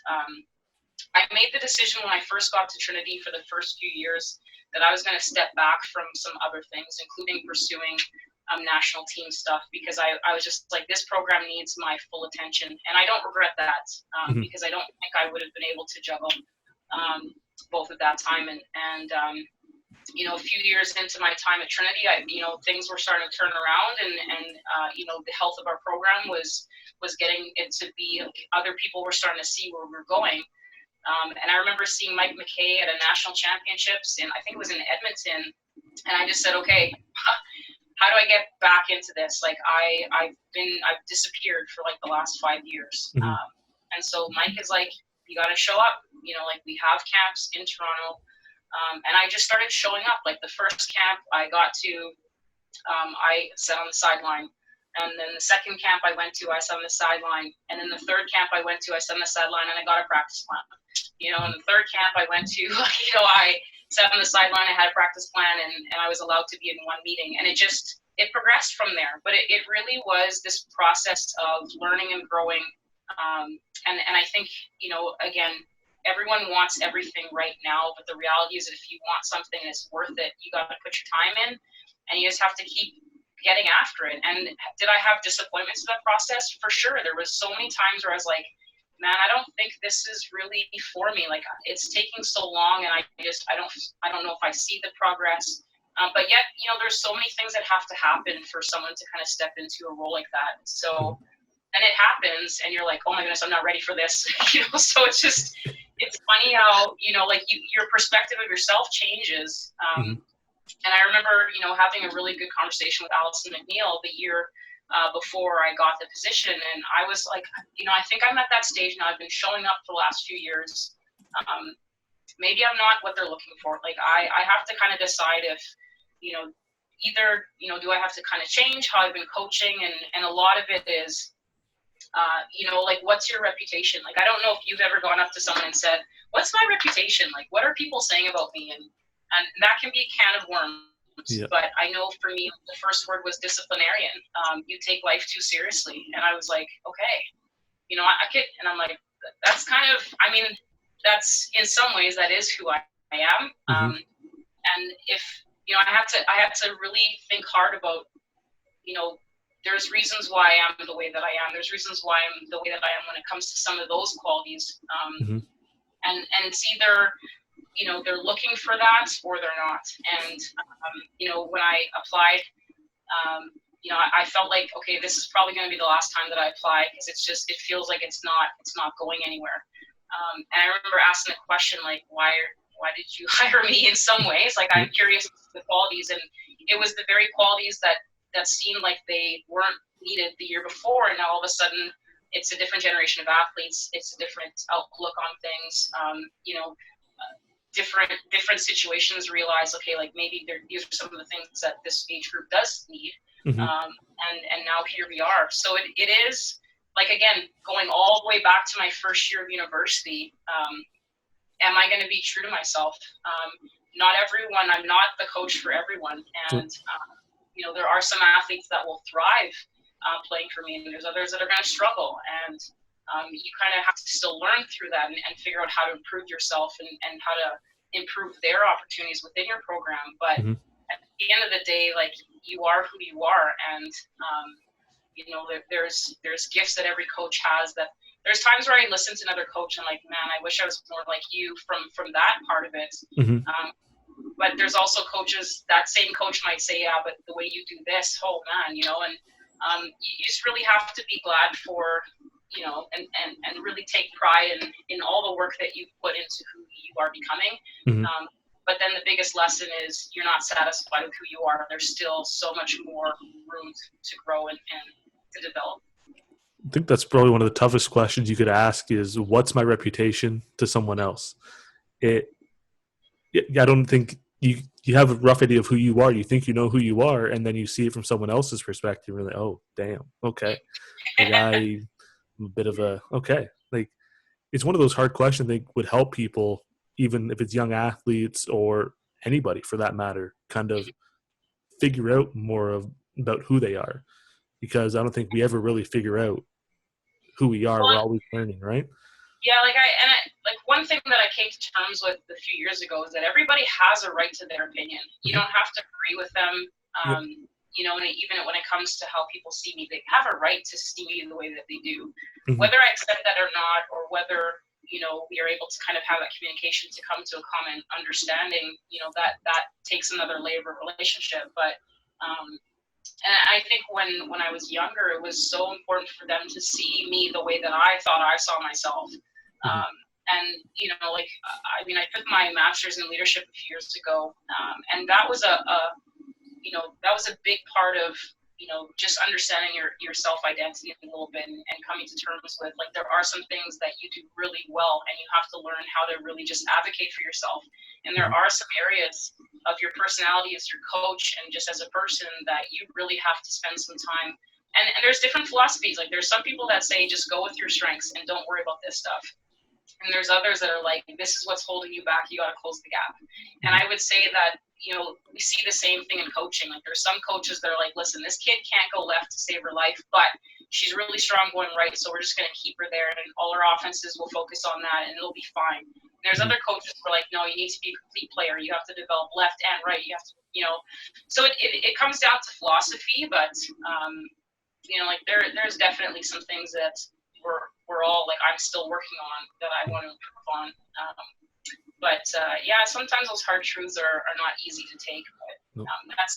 I made the decision when I first got to Trinity for the first few years that I was going to step back from some other things, including pursuing national team stuff, because I was just like, this program needs my full attention. And I don't regret that, because I don't think I would have been able to juggle both at that time. And a few years into my time at Trinity, things were starting to turn around, and the health of our program was getting it to be, like, other people were starting to see where we were going. And I remember seeing Mike McKay at a national championships, and I think it was in Edmonton. And I just said, okay, how do I get back into this? Like, I've disappeared for like the last 5 years. Mm-hmm. And so Mike is like, you got to show up, like, we have camps in Toronto. And I just started showing up. Like, the first camp I got to, I sat on the sideline. And then the second camp I went to, I sat on the sideline. And then the third camp I went to, I sat on the sideline, and I got a practice plan. And the third camp I went to, I sat on the sideline, I had a practice plan, and I was allowed to be in one meeting. And it progressed from there. But it really was this process of learning and growing. And I think, again, everyone wants everything right now. But the reality is that if you want something that's worth it, you got to put your time in, and you just have to keep getting after it. And did I have disappointments in that process? For sure. There was so many times where I was like, man, I don't think this is really for me. Like, it's taking so long, and I don't know if I see the progress. But yet, there's so many things that have to happen for someone to kind of step into a role like that. So then it happens, and you're like, oh my goodness, I'm not ready for this. So it's funny how, your perspective of yourself changes. And I remember, having a really good conversation with Allison McNeil the year before I got the position. And I was like, I think I'm at that stage now. I've been showing up for the last few years. Maybe I'm not what they're looking for. Like, I have to kind of decide if, either, do I have to kind of change how I've been coaching? And a lot of it is, like, what's your reputation? Like, I don't know if you've ever gone up to someone and said, what's my reputation? Like, what are people saying about me? And that can be a can of worms. Yeah. But I know for me, the first word was disciplinarian. You take life too seriously. And I was like, okay, I could, and I'm like, that's kind of, that's, in some ways, that is who I am. And if, I had to really think hard about, there's reasons why I am the way that I am. There's reasons why I'm the way that I am when it comes to some of those qualities. And it's either, they're looking for that or they're not. And, when I applied, I felt like, okay, this is probably going to be the last time that I apply, because it feels like it's not going anywhere. And I remember asking the question, like, why did you hire me? In some ways, like, I'm curious the qualities, and it was the very qualities that seemed like they weren't needed the year before, and now all of a sudden it's a different generation of athletes. It's a different outlook on things. Different situations realize, okay, like, maybe these are some of the things that this age group does need. Mm-hmm. And now here we are. So it is, like, again, going all the way back to my first year of university. Am I going to be true to myself? Not everyone. I'm not the coach for everyone. And, there are some athletes that will thrive playing for me, and there's others that are going to struggle. And you kind of have to still learn through that and figure out how to improve yourself and how to improve their opportunities within your program. But at the end of the day, like, you are who you are. And, there's gifts that every coach has. That there's times where I listen to another coach and, like, man, I wish I was more like you from that part of it. But there's also coaches, that same coach might say, yeah, but the way you do this, oh man, and you just really have to be glad for, and really take pride in all the work that you've put into who you are becoming. But then the biggest lesson is, you're not satisfied with who you are. There's still so much more room to grow and to develop. I think that's probably one of the toughest questions you could ask is, what's my reputation to someone else? I don't think you have a rough idea of who you are. You think you know who you are, and then you see it from someone else's perspective. And like, oh, damn, okay. Like, I'm a bit of a, okay. Like, it's one of those hard questions that would help people, even if it's young athletes or anybody for that matter, kind of figure out more about who they are. Because I don't think we ever really figure out who we are. We're always learning, right? Yeah, like, one thing that I came to terms with a few years ago is that everybody has a right to their opinion. You don't have to agree with them. And even when it comes to how people see me, they have a right to see me the way that they do. Whether I accept that or not, or whether, we are able to kind of have that communication to come to a common understanding, that takes another layer of relationship. But and I think when I was younger, it was so important for them to see me the way that I thought I saw myself. And, I took my master's in leadership a few years ago, and that was a big part of, just understanding your self-identity a little bit, and coming to terms with, like, there are some things that you do really well, and you have to learn how to really just advocate for yourself. And there are some areas of your personality as your coach and just as a person that you really have to spend some time. And there's different philosophies. Like, there's some people that say, just go with your strengths and don't worry about this stuff. And there's others that are like, this is what's holding you back. You got to close the gap. And I would say that, we see the same thing in coaching. Like, there's some coaches that are like, listen, this kid can't go left to save her life, but she's really strong going right, so we're just going to keep her there, and all our offenses will focus on that, and it'll be fine. And there's other coaches who are like, no, you need to be a complete player. You have to develop left and right. You have to, so it comes down to philosophy, but, like, there's definitely some things that we're all, like, I'm still working on, that I want to improve on. But sometimes those hard truths are not easy to take, but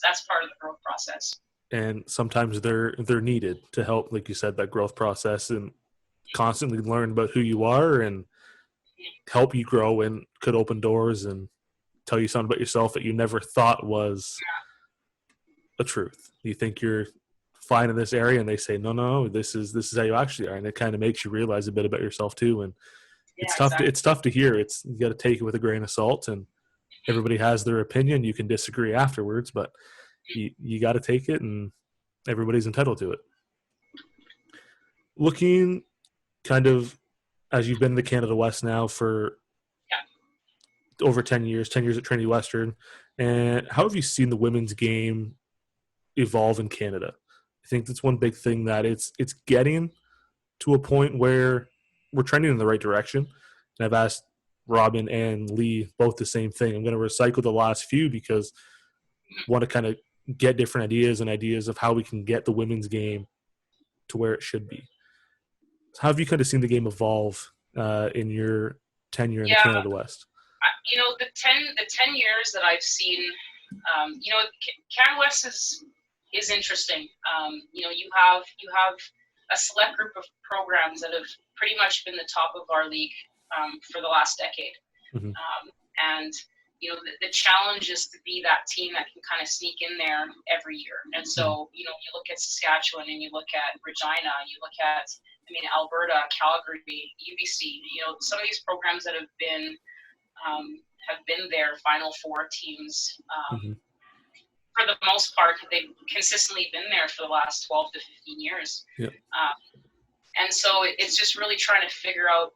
that's part of the growth process. And sometimes they're needed to help, like you said, that growth process, and constantly learn about who you are and help you grow, and could open doors and tell you something about yourself that you never thought was a truth. You think you're fine in this area, and they say, no, this is how you actually are, and it kind of makes you realize a bit about yourself too. And it's tough. Exactly. It's tough to hear. You got to take it with a grain of salt, and everybody has their opinion. You can disagree afterwards, but you got to take it, and everybody's entitled to it. Looking kind of, as you've been in the Canada West now for over 10 years at Trinity Western, and how have you seen the women's game evolve in Canada? I think that's one big thing, that it's getting to a point where we're trending in the right direction. And I've asked Robin and Lee both the same thing. I'm going to recycle the last few because I want to kind of get different ideas of how we can get the women's game to where it should be. So how have you kind of seen the game evolve in your tenure in the Canada West? The 10 years that I've seen, Canada West is interesting. You have a select group of programs that have pretty much been the top of our league for the last decade. Mm-hmm. And the challenge is to be that team that can kind of sneak in there every year. And so, you look at Saskatchewan and you look at Regina, you look at, Alberta, Calgary, UBC, some of these programs that have been their Final Four teams. For the most part, they've consistently been there for the last 12 to 15 years. Yeah. And so it's just really trying to figure out,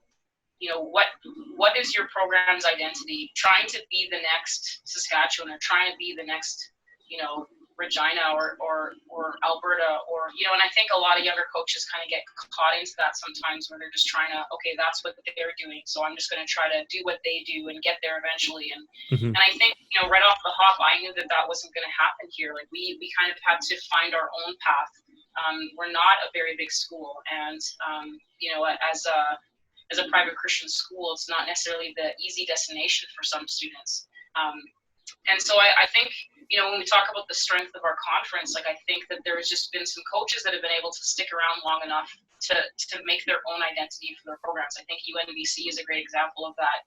what is your program's identity? Trying to be the next Saskatchewan, or trying to be the next, Regina or Alberta, and I think a lot of younger coaches kind of get caught into that sometimes, where they're just trying to, okay, that's what they're doing, so I'm just going to try to do what they do and get there eventually. And and I think, right off the hop, I knew that wasn't going to happen here. Like we kind of had to find our own path. We're not a very big school, and as a private Christian school, it's not necessarily the easy destination for some students. And so I think, when we talk about the strength of our conference, I think that there has just been some coaches that have been able to stick around long enough to make their own identity for their programs. I think UNBC is a great example of that,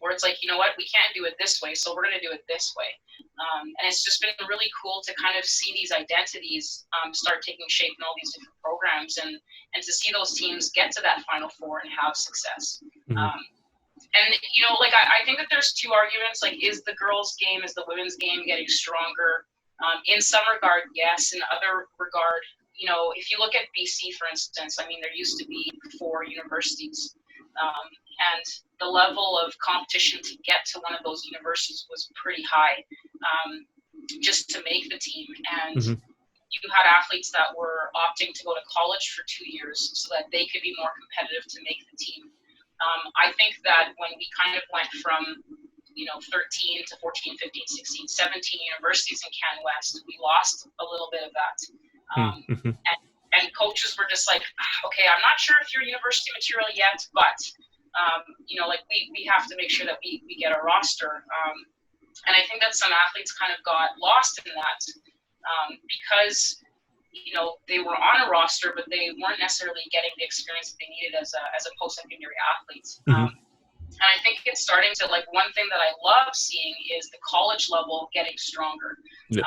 where it's like, we can't do it this way, so we're going to do it this way. And it's just been really cool to kind of see these identities start taking shape in all these different programs, and to see those teams get to that Final Four and have success. I think that there's two arguments, is the girls' game, is the women's game getting stronger? In some regard, yes. In other regard, if you look at BC, for instance, there used to be 4 universities. And the level of competition to get to one of those universities was pretty high, just to make the team. And you had athletes that were opting to go to college for 2 years so that they could be more competitive to make the team. I think that when we kind of went from 13 to 14, 15, 16, 17 universities in Can West, we lost a little bit of that. And coaches were just like, okay, I'm not sure if you're university material yet, but we have to make sure that we get a roster. And I think that some athletes kind of got lost in that because they were on a roster, but they weren't necessarily getting the experience that they needed as a post-secondary athlete. And I think it's starting to, one thing that I love seeing is the college level getting stronger. Yeah.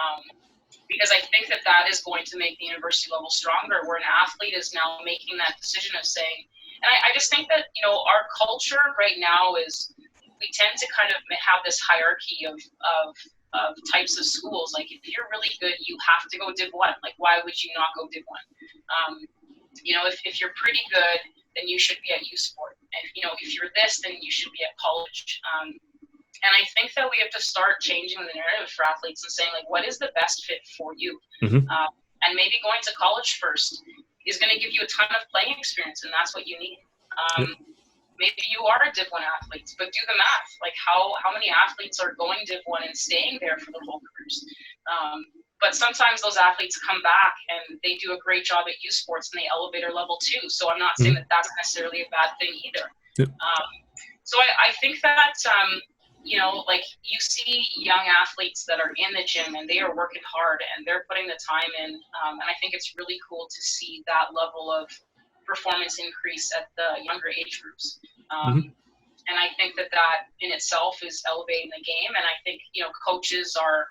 Because I think that is going to make the university level stronger, where an athlete is now making that decision of saying, and I just think that, our culture right now is, we tend to kind of have this hierarchy of types of schools. If you're really good, you have to go Div 1. Why would you not go Div 1? If you're pretty good, then you should be at U Sport. And, if you're this, then you should be at college. And I think that we have to start changing the narrative for athletes and saying, what is the best fit for you? And maybe going to college first is going to give you a ton of playing experience, and that's what you need. Maybe you are a Div 1 athlete, but do the math. How many athletes are going Div 1 and staying there for their whole careers? But sometimes those athletes come back and they do a great job at U Sports and they elevate their level too. So I'm not saying that that's necessarily a bad thing either. So I think that, you see young athletes that are in the gym and they are working hard and they're putting the time in. And I think it's really cool to see that level of performance increase at the younger age groups. And I think that in itself is elevating the game. And I think, coaches are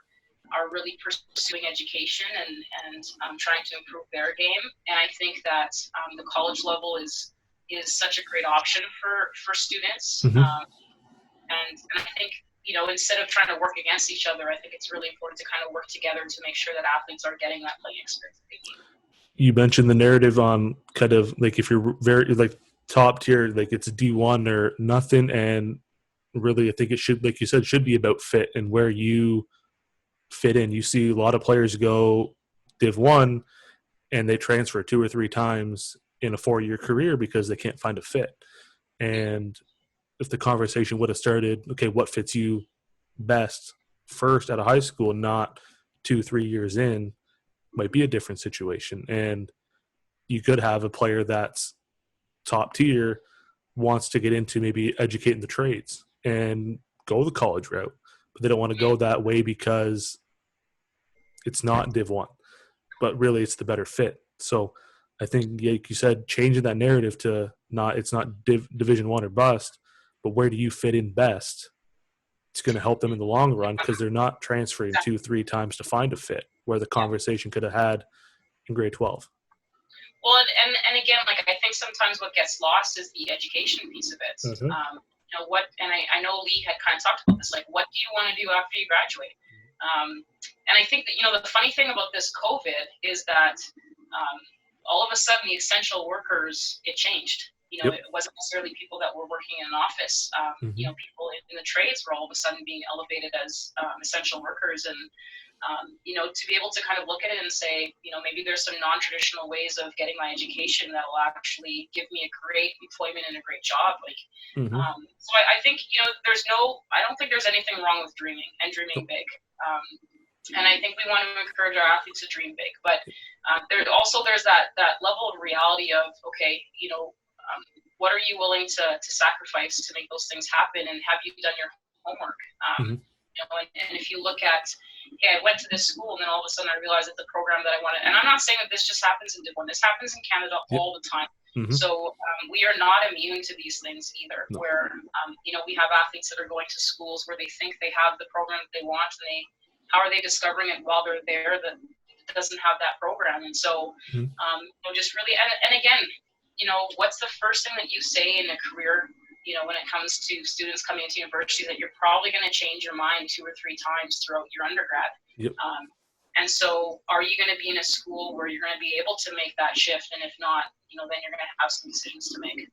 really pursuing education and trying to improve their game. And I think that the college level is such a great option for students. And I think, instead of trying to work against each other, I think it's really important to kind of work together to make sure that athletes are getting that playing experience that they need. You mentioned the narrative on kind of if you're very top tier, it's D1 or nothing. And really, I think it should, like you said, should be about fit and where you fit in. You see a lot of players go Div 1 and they transfer 2 or 3 times in a 4-year career because they can't find a fit. And if the conversation would have started, okay, what fits you best first out of high school, not 2-3 years in, might be a different situation. And you could have a player that's top tier, wants to get into maybe educating the trades and go the college route, but they don't want to go that way because it's not Div 1, but really it's the better fit. So I think, like you said, changing that narrative to it's not Division 1 or bust, but where do you fit in best? It's going to help them in the long run because they're not transferring 2-3 times to find a fit where the conversation could have had in grade 12. Well, and again, like I think sometimes what gets lost is the education piece of it. Mm-hmm. I know Lee had kind of talked about this, like, what do you want to do after you graduate? And I think that, the funny thing about this COVID is that all of a sudden the essential workers, it changed. Yep. It wasn't necessarily people that were working in an office. People in the trades were all of a sudden being elevated as essential workers. And, to be able to kind of look at it and say, maybe there's some non-traditional ways of getting my education that will actually give me a great employment and a great job. So I think, I don't think there's anything wrong with dreaming and dreaming big. And I think we want to encourage our athletes to dream big, but there's that level of reality of, okay, what are you willing to sacrifice to make those things happen, and have you done your homework? And if you look at, I went to this school and then all of a sudden I realized that the program that I wanted, and I'm not saying that this just happens in Div 1, this happens in Canada all the time. So we are not immune to these things either, where, we have athletes that are going to schools where they think they have the program that they want, and how are they discovering it while they're there that doesn't have that program? And so, just really, and again, what's the first thing that you say in a career, when it comes to students coming into university, that you're probably going to change your mind 2 or 3 times throughout your undergrad? Yep. And so are you going to be in a school where you're going to be able to make that shift? And if not, then you're going to have some decisions to make.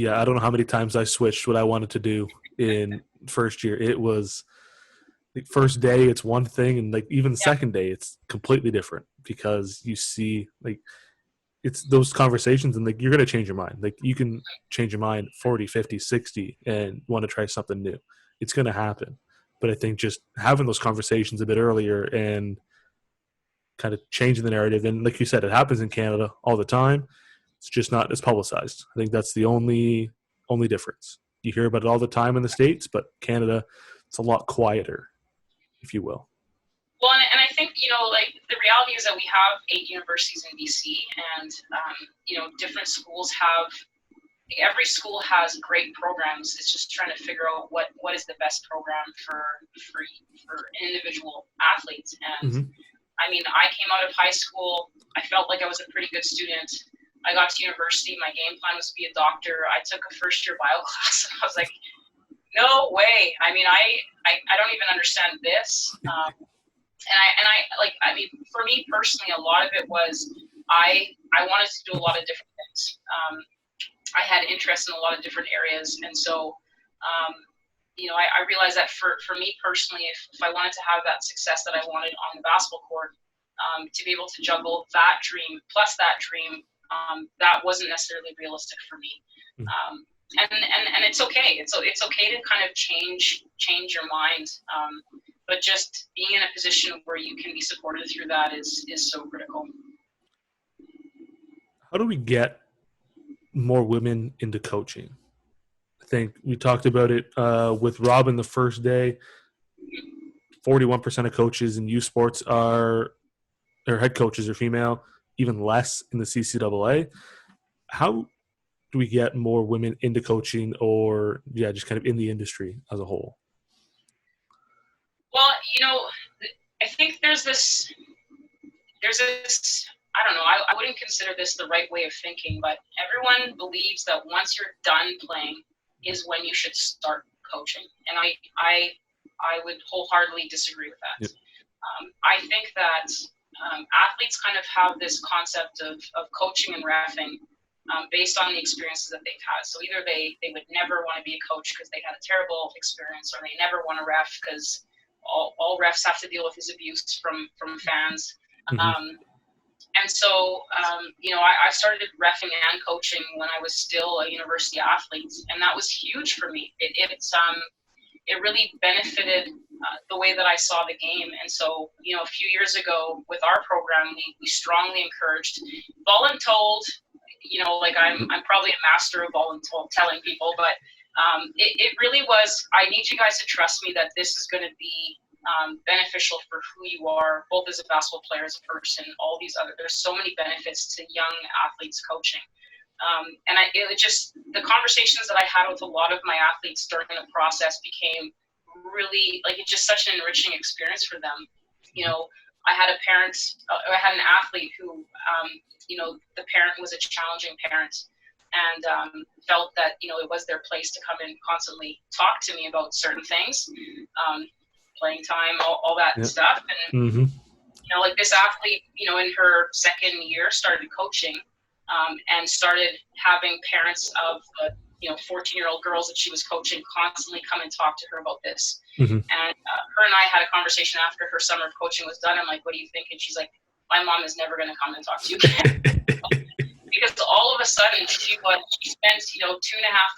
I don't know how many times I switched what I wanted to do in first year. It was like first day, it's one thing. And like even the second day, it's completely different because you see like, it's those conversations and like you're going to change your mind. Like you can change your mind 40, 50, 60 and want to try something new. It's going to happen. But I think just having those conversations a bit earlier and kind of changing the narrative. And like you said, it happens in Canada all the time. It's just not as publicized. I think that's the only difference. You hear about it all the time in the States, but Canada, it's a lot quieter, if you will. Well, and I think, like the reality is that we have 8 universities in BC, and, different schools every school has great programs. It's just trying to figure out what is the best program for individual athletes. And I mean, I came out of high school, I felt like I was a pretty good student. I got to university, my game plan was to be a doctor. I took a first year bio class and I was like, no way. I mean, I don't even understand this. For me personally, a lot of it was I wanted to do a lot of different things. I had interest in a lot of different areas, and so I realized that for me personally, if I wanted to have that success that I wanted on the basketball court, to be able to juggle that dream plus that dream, that wasn't necessarily realistic for me. And it's okay. It's okay to kind of change your mind. But just being in a position where you can be supported through that is so critical. How do we get more women into coaching? I think we talked about it with Robin the first day. 41% of coaches in U Sports their head coaches are female, even less in the CCAA. How do we get more women into coaching or, just kind of in the industry as a whole? Well, I think there's this, I don't know, I wouldn't consider this the right way of thinking, but everyone believes that once you're done playing is when you should start coaching. And I would wholeheartedly disagree with that. Yep. I think that athletes kind of have this concept of coaching and reffing based on the experiences that they've had. So either they would never want to be a coach because they had a terrible experience, or they never want to ref because all refs have to deal with is abuse from fans. And so, I started reffing and coaching when I was still a university athlete, and that was huge for me. It really benefited the way that I saw the game. And so, a few years ago with our program, we strongly encouraged voluntold. I'm probably a master of voluntold telling people, but it really was, I need you guys to trust me that this is going to be beneficial for who you are, both as a basketball player, as a person, all these other, there's so many benefits to young athletes coaching. And it just, the conversations that I had with a lot of my athletes during the process became really, like, it's just such an enriching experience for them. I had an athlete who, the parent was a challenging parent, and felt that, it was their place to come and constantly talk to me about certain things, playing time, all that stuff. And, like this athlete, in her second year started coaching, and started having parents of the 14-year-old girls that she was coaching constantly come and talk to her about this. And her and I had a conversation after her summer of coaching was done. I'm like, what do you think? And she's like, my mom is never going to come and talk to you again. Because all of a sudden she spent 2.5,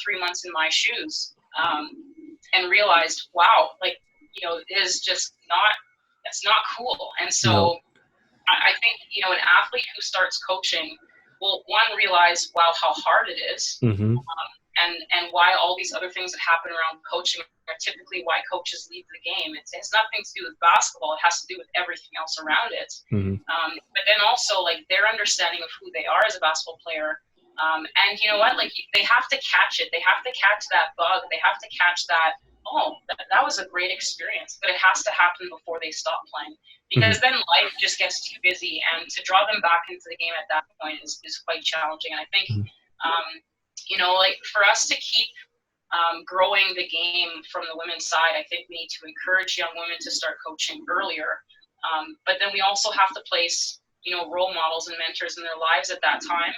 3 months in my shoes, and realized, wow, like, it is just not, it's not cool. And so I think, an athlete who starts coaching will, one, realize, wow, how hard it is, and why all these other things that happen around coaching are typically why coaches leave the game. It has nothing to do with basketball. It has to do with everything else around it. But then also, like, their understanding of who they are as a basketball player. And you know what? Like, they have to catch it. They have to catch that bug. They have to catch that, that was a great experience. But it has to happen before they stop playing. Because then life just gets too busy. And to draw them back into the game at that point is quite challenging. And I think, like, for us to keep growing the game from the women's side, I think we need to encourage young women to start coaching earlier. But then we also have to place, role models and mentors in their lives at that time.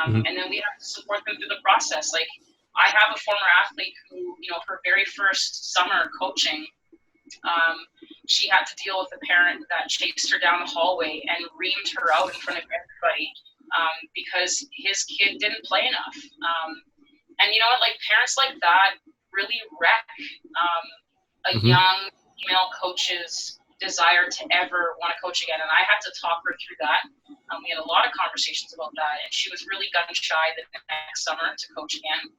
And then we have to support them through the process. Like, I have a former athlete who, her very first summer coaching, she had to deal with a parent that chased her down the hallway and reamed her out in front of everybody, because his kid didn't play enough. And you know what, like, parents like that really wreck a young female coach's desire to ever want to coach again. And I had to talk her through that. We had a lot of conversations about that, and she was really gun shy the next summer to coach again.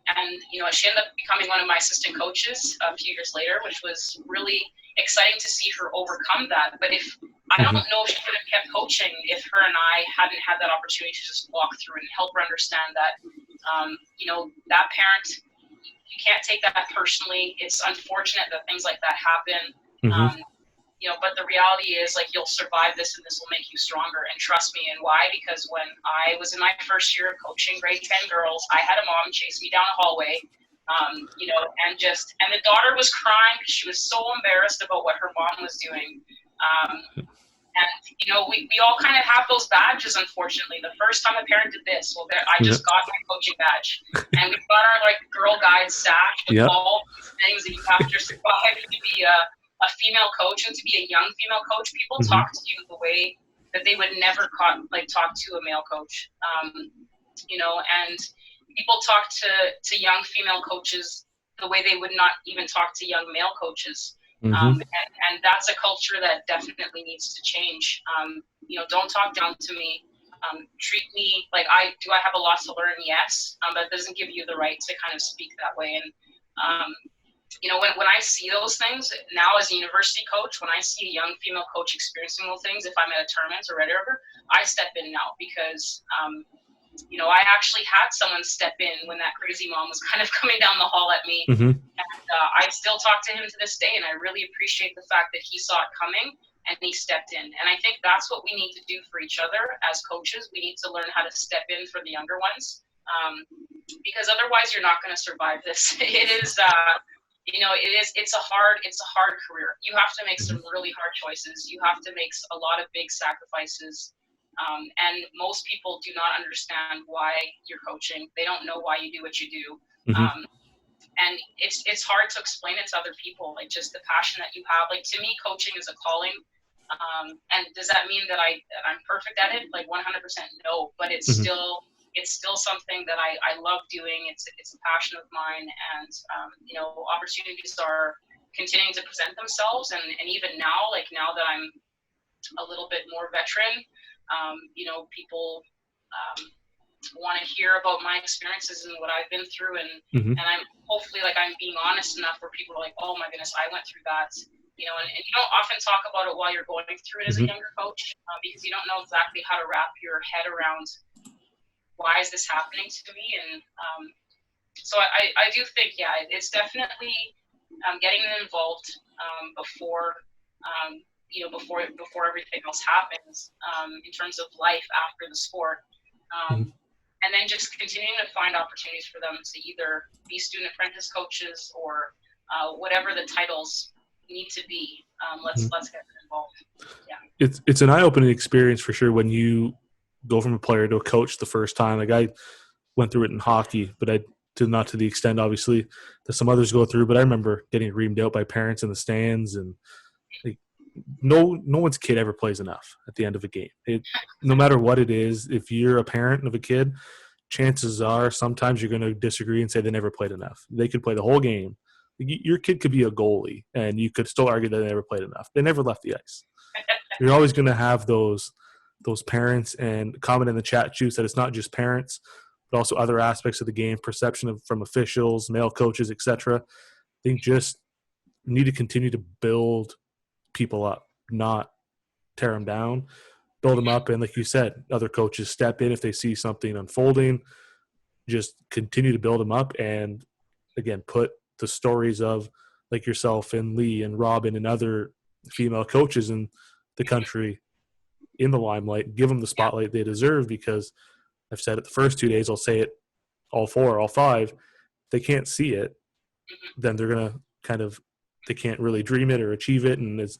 And, she ended up becoming one of my assistant coaches a few years later, which was really exciting to see her overcome that. But I don't know if she could have kept coaching if her and I hadn't had that opportunity to just walk through and help her understand that, that parent, you can't take that personally. It's unfortunate that things like that happen. But the reality is, like, you'll survive this, and this will make you stronger. And trust me. And why? Because when I was in my first year of coaching grade 10 girls, I had a mom chase me down the hallway, and the daughter was crying because she was so embarrassed about what her mom was doing. And we all kind of have those badges, unfortunately. The first time a parent did this, I just got my coaching badge. And we've got our, like, Girl Guide sash with all these things that you have to survive to be a female coach, and to be a young female coach. People talk to you the way that they would never talk to a male coach. And people talk to young female coaches the way they would not even talk to young male coaches. And that's a culture that definitely needs to change. Don't talk down to me. Treat me like I have a lot to learn, yes, but it doesn't give you the right to kind of speak that way. And when I see those things now as a university coach, when I see a young female coach experiencing those things, if I'm at a tournament or whatever, I step in now, because I actually had someone step in when that crazy mom was kind of coming down the hall at me. And I still talk to him to this day, and I really appreciate the fact that he saw it coming and he stepped in. And I think that's what we need to do for each other as coaches. We need to learn how to step in for the younger ones, because otherwise you're not going to survive this. It is it's a hard career. You have to make some really hard choices. You have to make a lot of big sacrifices. And most people do not understand why you're coaching. They don't know why you do what you do. And it's hard to explain it to other people, like, just the passion that you have. Like, to me, coaching is a calling. And does that mean that I'm perfect at it? Like, 100% no, but it's still something that I love doing. It's a passion of mine. And, opportunities are continuing to present themselves. And even now, like, now that I'm a little bit more veteran, people want to hear about my experiences and what I've been through. And I'm hopefully, like, I'm being honest enough where people are like, oh my goodness, I went through that. And you don't often talk about it while you're going through it as a Mm-hmm. younger coach, because you don't know exactly how to wrap your head around why is this happening to me. And so I do think, it's definitely getting them involved before before everything else happens, in terms of life after the sport. Mm-hmm. And then just continuing to find opportunities for them to either be student apprentice coaches or whatever the titles need to be. Let's get them involved. Yeah. It's an eye-opening experience for sure when you go from a player to a coach the first time. Like I went through it in hockey, but I did not to the extent obviously that some others go through. But I remember getting reamed out by parents in the stands, and like, no one's kid ever plays enough at the end of a game. No matter what it is, if you're a parent of a kid, chances are sometimes you're going to disagree and say they never played enough. They could play the whole game. Your kid could be a goalie, and you could still argue that they never played enough. They never left the ice. You're always going to have those parents, and comment in the chat too that it's not just parents, but also other aspects of the game, perception from officials, male coaches, etc. They just need to continue to build people up, not tear them down. Build them up, and like you said, other coaches step in if they see something unfolding. Just continue to build them up, and again, put the stories of like yourself and Lee and Robin and other female coaches in the country in the limelight. Give them the spotlight they deserve, because I've said it the first 2 days. I'll say it all 4, all 5. If they can't see it, then they're gonna they can't really dream it or achieve it. And as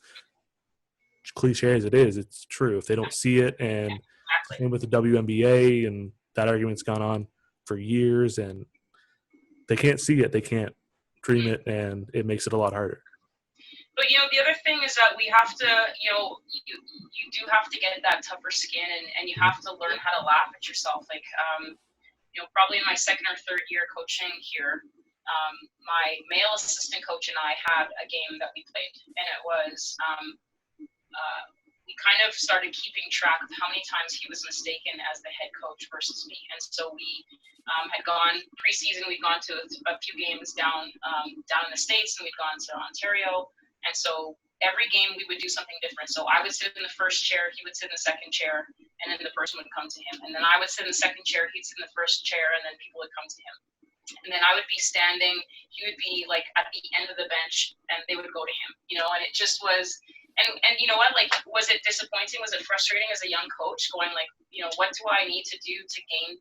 cliche as it is, it's true. If they don't see it, and Exactly. same with the WNBA, and that argument's gone on for years, and they can't see it, they can't dream it, and it makes it a lot harder. But the other thing is that we have to, you do have to get that tougher skin, and you have to learn how to laugh at yourself. Like, probably in my second or third year coaching here, my male assistant coach and I had a game that we played, and it was we kind of started keeping track of how many times he was mistaken as the head coach versus me. And so we had gone preseason, we'd gone to a few games down in the States, and we'd gone to Ontario. And so every game we would do something different. So I would sit in the first chair, he would sit in the second chair, and then the person would come to him. And then I would sit in the second chair, he'd sit in the first chair, and then people would come to him. And then I would be standing, he would be like at the end of the bench, and they would go to him, and it just was. And you know what, like, was it disappointing? Was it frustrating as a young coach going like, what do I need to do to gain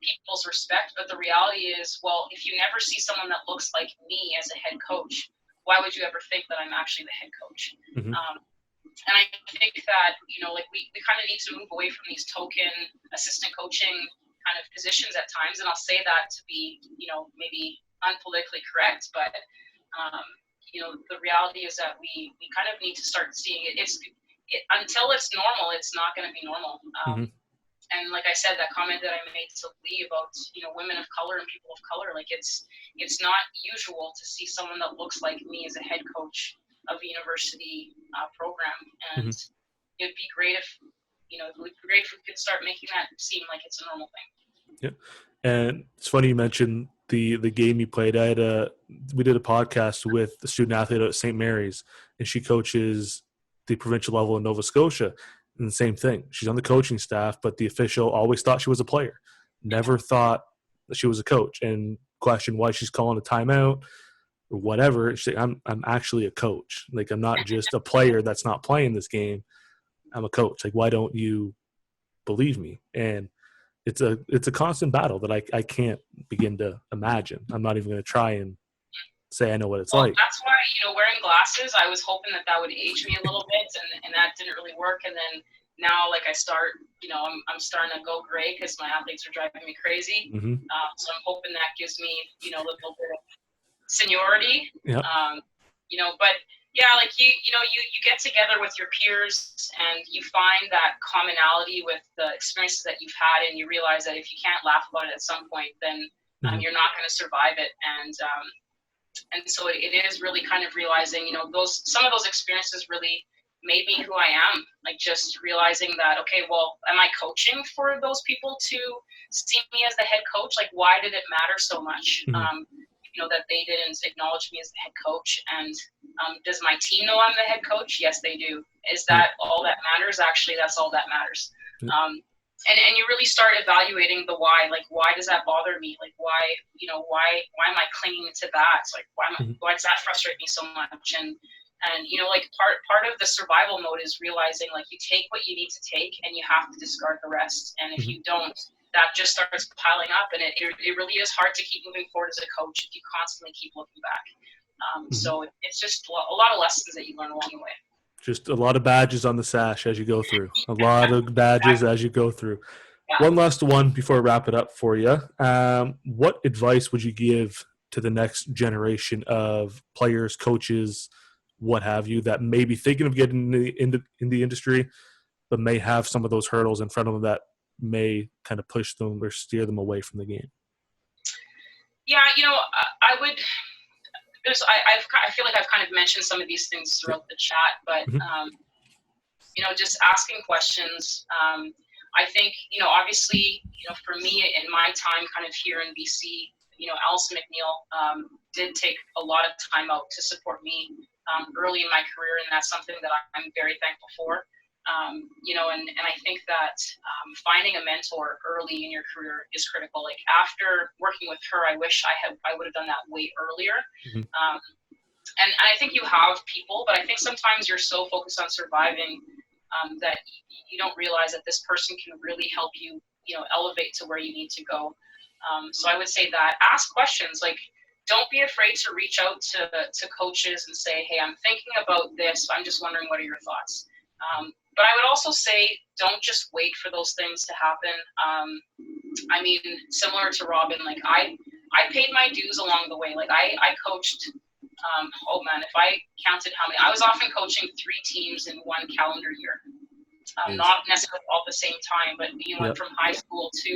people's respect? But the reality is, well, if you never see someone that looks like me as a head coach, why would you ever think that I'm actually the head coach? Mm-hmm. And I think that, like we kind of need to move away from these token assistant coaching kind of positions at times. And I'll say that to be, maybe unpolitically correct, but the reality is that we kind of need to start seeing it. Until it's normal, it's not going to be normal. And like I said, that comment that I made to Lee about women of color and people of color, like it's not usual to see someone that looks like me as a head coach of a university program. And it'd be great if we could start making that seem like it's a normal thing. Yeah, and it's funny you mentioned the game you played. We did a podcast with the student athlete at St. Mary's, and she coaches the provincial level in Nova Scotia. And the same thing. She's on the coaching staff, but the official always thought she was a player, never thought that she was a coach, and questioned why she's calling a timeout or whatever. She's like, I'm actually a coach. Like, I'm not just a player that's not playing this game. I'm a coach. Like, why don't you believe me? And it's a constant battle that I can't begin to imagine. I'm not even going to try and say I know what it's like. That's why, wearing glasses, I was hoping that would age me a little bit, and that didn't really work. And then now, like, I start, I'm starting to go gray because my athletes are driving me crazy. So I'm hoping that gives me, a little bit of seniority. Yeah. But yeah, like you get together with your peers and you find that commonality with the experiences that you've had, and you realize that if you can't laugh about it at some point, then you're not going to survive it. And so it is really kind of realizing, some of those experiences really made me who I am. Like, just realizing that, okay, well, am I coaching for those people to see me as the head coach? Like, why did it matter so much? that they didn't acknowledge me as the head coach. And does my team know I'm the head coach? Yes, they do. Is that all that matters? Actually, that's all that matters. And you really start evaluating the why. Like, why does that bother me? Like, why am I clinging to that? It's like, why does that frustrate me so much? And like part of the survival mode is realizing, like, you take what you need to take and you have to discard the rest. And if you don't, that just starts piling up, and it really is hard to keep moving forward as a coach if you constantly keep looking back. So it's just a lot of lessons that you learn along the way. Just a lot of badges on the sash as you go through. A lot of badges as you go through. Yeah. One last one before I wrap it up for you. What advice would you give to the next generation of players, coaches, what have you, that may be thinking of getting in the industry, but may have some of those hurdles in front of them that may kind of push them or steer them away from the game? Yeah, I would. I feel like I've kind of mentioned some of these things throughout the chat, but just asking questions. I think, obviously, for me in my time kind of here in BC, Alison McNeil did take a lot of time out to support me early in my career, and that's something that I'm very thankful for. And I think that finding a mentor early in your career is critical. Like, after working with her, I wish I would have done that way earlier. And I think you have people, but I think sometimes you're so focused on surviving that you don't realize that this person can really help you, elevate to where you need to go. So I would say that ask questions. Like, don't be afraid to reach out to coaches and say, hey, I'm thinking about this. I'm just wondering, what are your thoughts? But I would also say, don't just wait for those things to happen. I mean, similar to Robin, like I paid my dues along the way. Like I coached, if I counted how many, I was often coaching 3 teams in one calendar year. Not necessarily all at the same time, but went from high school to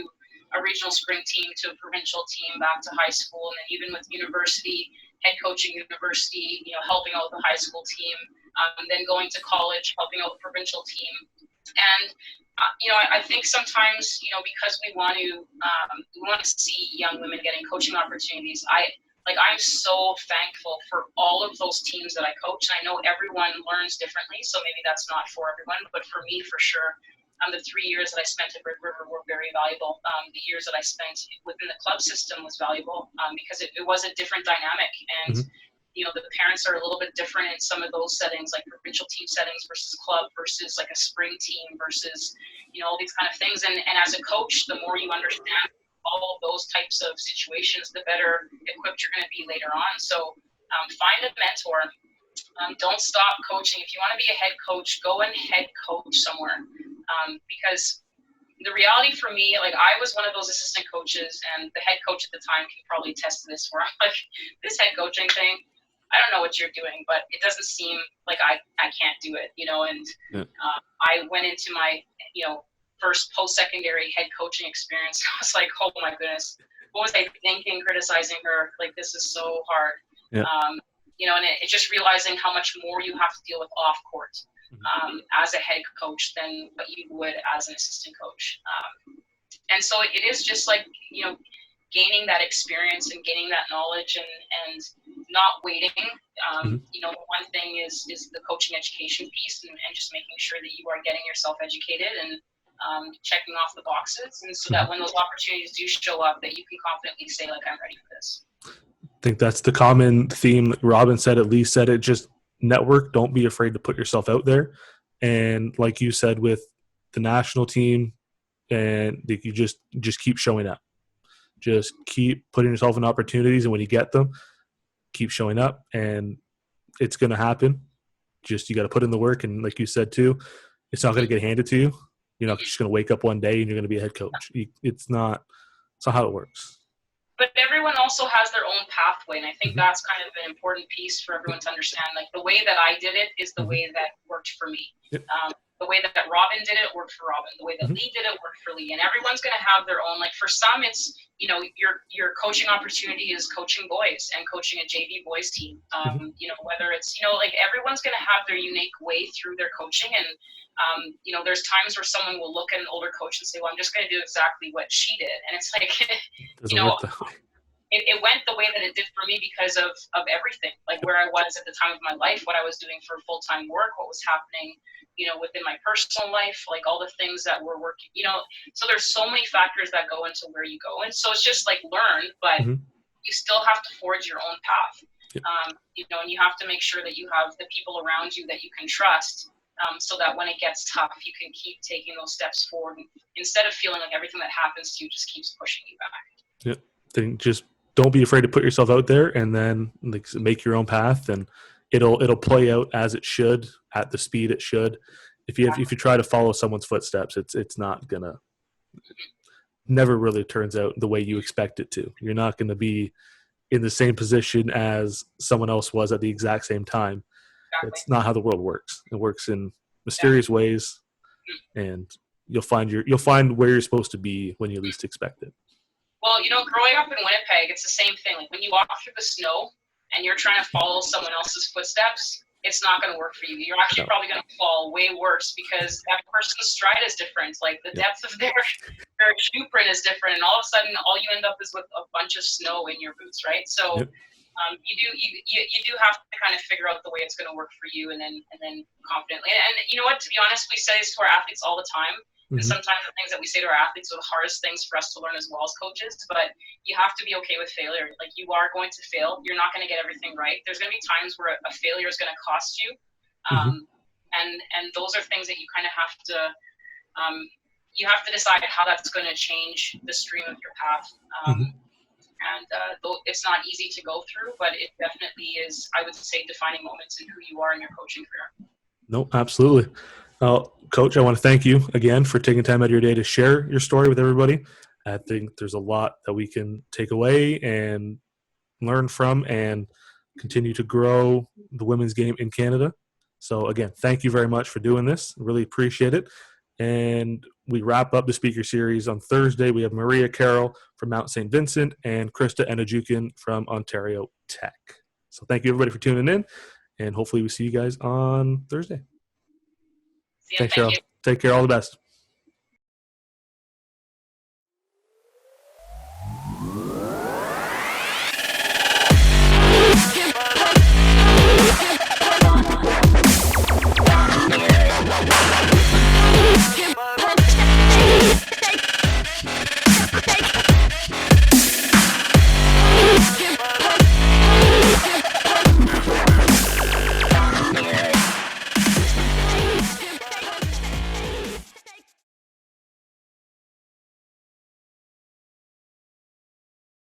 a regional spring team to a provincial team, back to high school, and then even with university, head coaching university, helping out the high school team. Then going to college, helping out the provincial team. And, I think sometimes, because we want to see young women getting coaching opportunities, I'm so thankful for all of those teams that I coach. And I know everyone learns differently, so maybe that's not for everyone, but for me, for sure, the 3 years that I spent at Red River were very valuable. The years that I spent within the club system was valuable because it was a different dynamic. And the parents are a little bit different in some of those settings, like provincial team settings versus club versus like a spring team versus, all these kind of things. And as a coach, the more you understand all of those types of situations, the better equipped you're going to be later on. So find a mentor. Don't stop coaching. If you want to be a head coach, go and head coach somewhere. Because the reality for me, like, I was one of those assistant coaches, and the head coach at the time can probably attest to this, where I'm like, this head coaching thing, I don't know what you're doing, but it doesn't seem like I can't do it, and I went into my, first post-secondary head coaching experience. I was like, oh my goodness, what was I thinking, criticizing her? Like, this is so hard. And it's just realizing how much more you have to deal with off court as a head coach than what you would as an assistant coach. And so it is just like, gaining that experience and gaining that knowledge and not waiting. One thing is the coaching education piece and just making sure that you are getting yourself educated and checking off the boxes. And so that when those opportunities do show up, that you can confidently say, like, I'm ready for this. I think that's the common theme. Robin said it, Lee said it, just network. Don't be afraid to put yourself out there. And like you said with the national team, and you just keep showing up. Just keep putting yourself in opportunities, and when you get them, keep showing up, and it's going to happen. Just you got to put in the work, and like you said too, it's not going to get handed to you. You're not just going to wake up one day and you're going to be a head coach. It's not how it works. But everyone also has their own pathway, and I think that's kind of an important piece for everyone to understand. Like, the way that I did it is the way that worked for me. The way that Robin did it worked for Robin. The way that Lee did it worked for Lee. And everyone's going to have their own. Like, for some, it's, your coaching opportunity is coaching boys and coaching a JV boys team. Whether it's, like, everyone's going to have their unique way through their coaching. And, there's times where someone will look at an older coach and say, well, I'm just going to do exactly what she did. And it's like, Doesn't work that way. it went the way that it did for me because of everything, like where I was at the time of my life, what I was doing for full-time work, what was happening, within my personal life, like all the things that were working, so there's so many factors that go into where you go. And so it's just like learn, but Mm-hmm. you still have to forge your own path. Yep. And you have to make sure that you have the people around you that you can trust, so that when it gets tough, you can keep taking those steps forward instead of feeling like everything that happens to you just keeps pushing you back. Yep. Then just don't be afraid to put yourself out there, and then like make your own path, and it'll play out as it should at the speed it should. If you try to follow someone's footsteps, it's not gonna. Never really turns out the way you expect it to. You're not going to be in the same position as someone else was at the exact same time. Exactly. It's not how the world works. It works in mysterious ways, and you'll find where you're supposed to be when you least expect it. Well, growing up in Winnipeg, it's the same thing. Like when you walk through the snow and you're trying to follow someone else's footsteps, it's not going to work for you. You're actually probably going to fall way worse because that person's stride is different. Like the depth of their shoe print is different, and all of a sudden, all you end up is with a bunch of snow in your boots, right? So you do have to kind of figure out the way it's going to work for you, and then confidently. And you know what? To be honest, we say this to our athletes all the time. And sometimes the things that we say to our athletes are the hardest things for us to learn as well as coaches, but you have to be okay with failure. Like you are going to fail. You're not going to get everything right. There's going to be times where a failure is going to cost you. And those are things that you kind of have to, you have to decide how that's going to change the stream of your path. And it's not easy to go through, but it definitely is, I would say, defining moments in who you are in your coaching career. No, absolutely. Coach, I want to thank you again for taking time out of your day to share your story with everybody. I think there's a lot that we can take away and learn from and continue to grow the women's game in Canada. So again, thank you very much for doing this. Really appreciate it. And we wrap up the speaker series on Thursday. We have Maria Carroll from Mount St. Vincent and Krista Enajukin from Ontario Tech. So thank you everybody for tuning in, and hopefully we see you guys on Thursday. See ya, Thanks, Cheryl. you. Take care. All the best.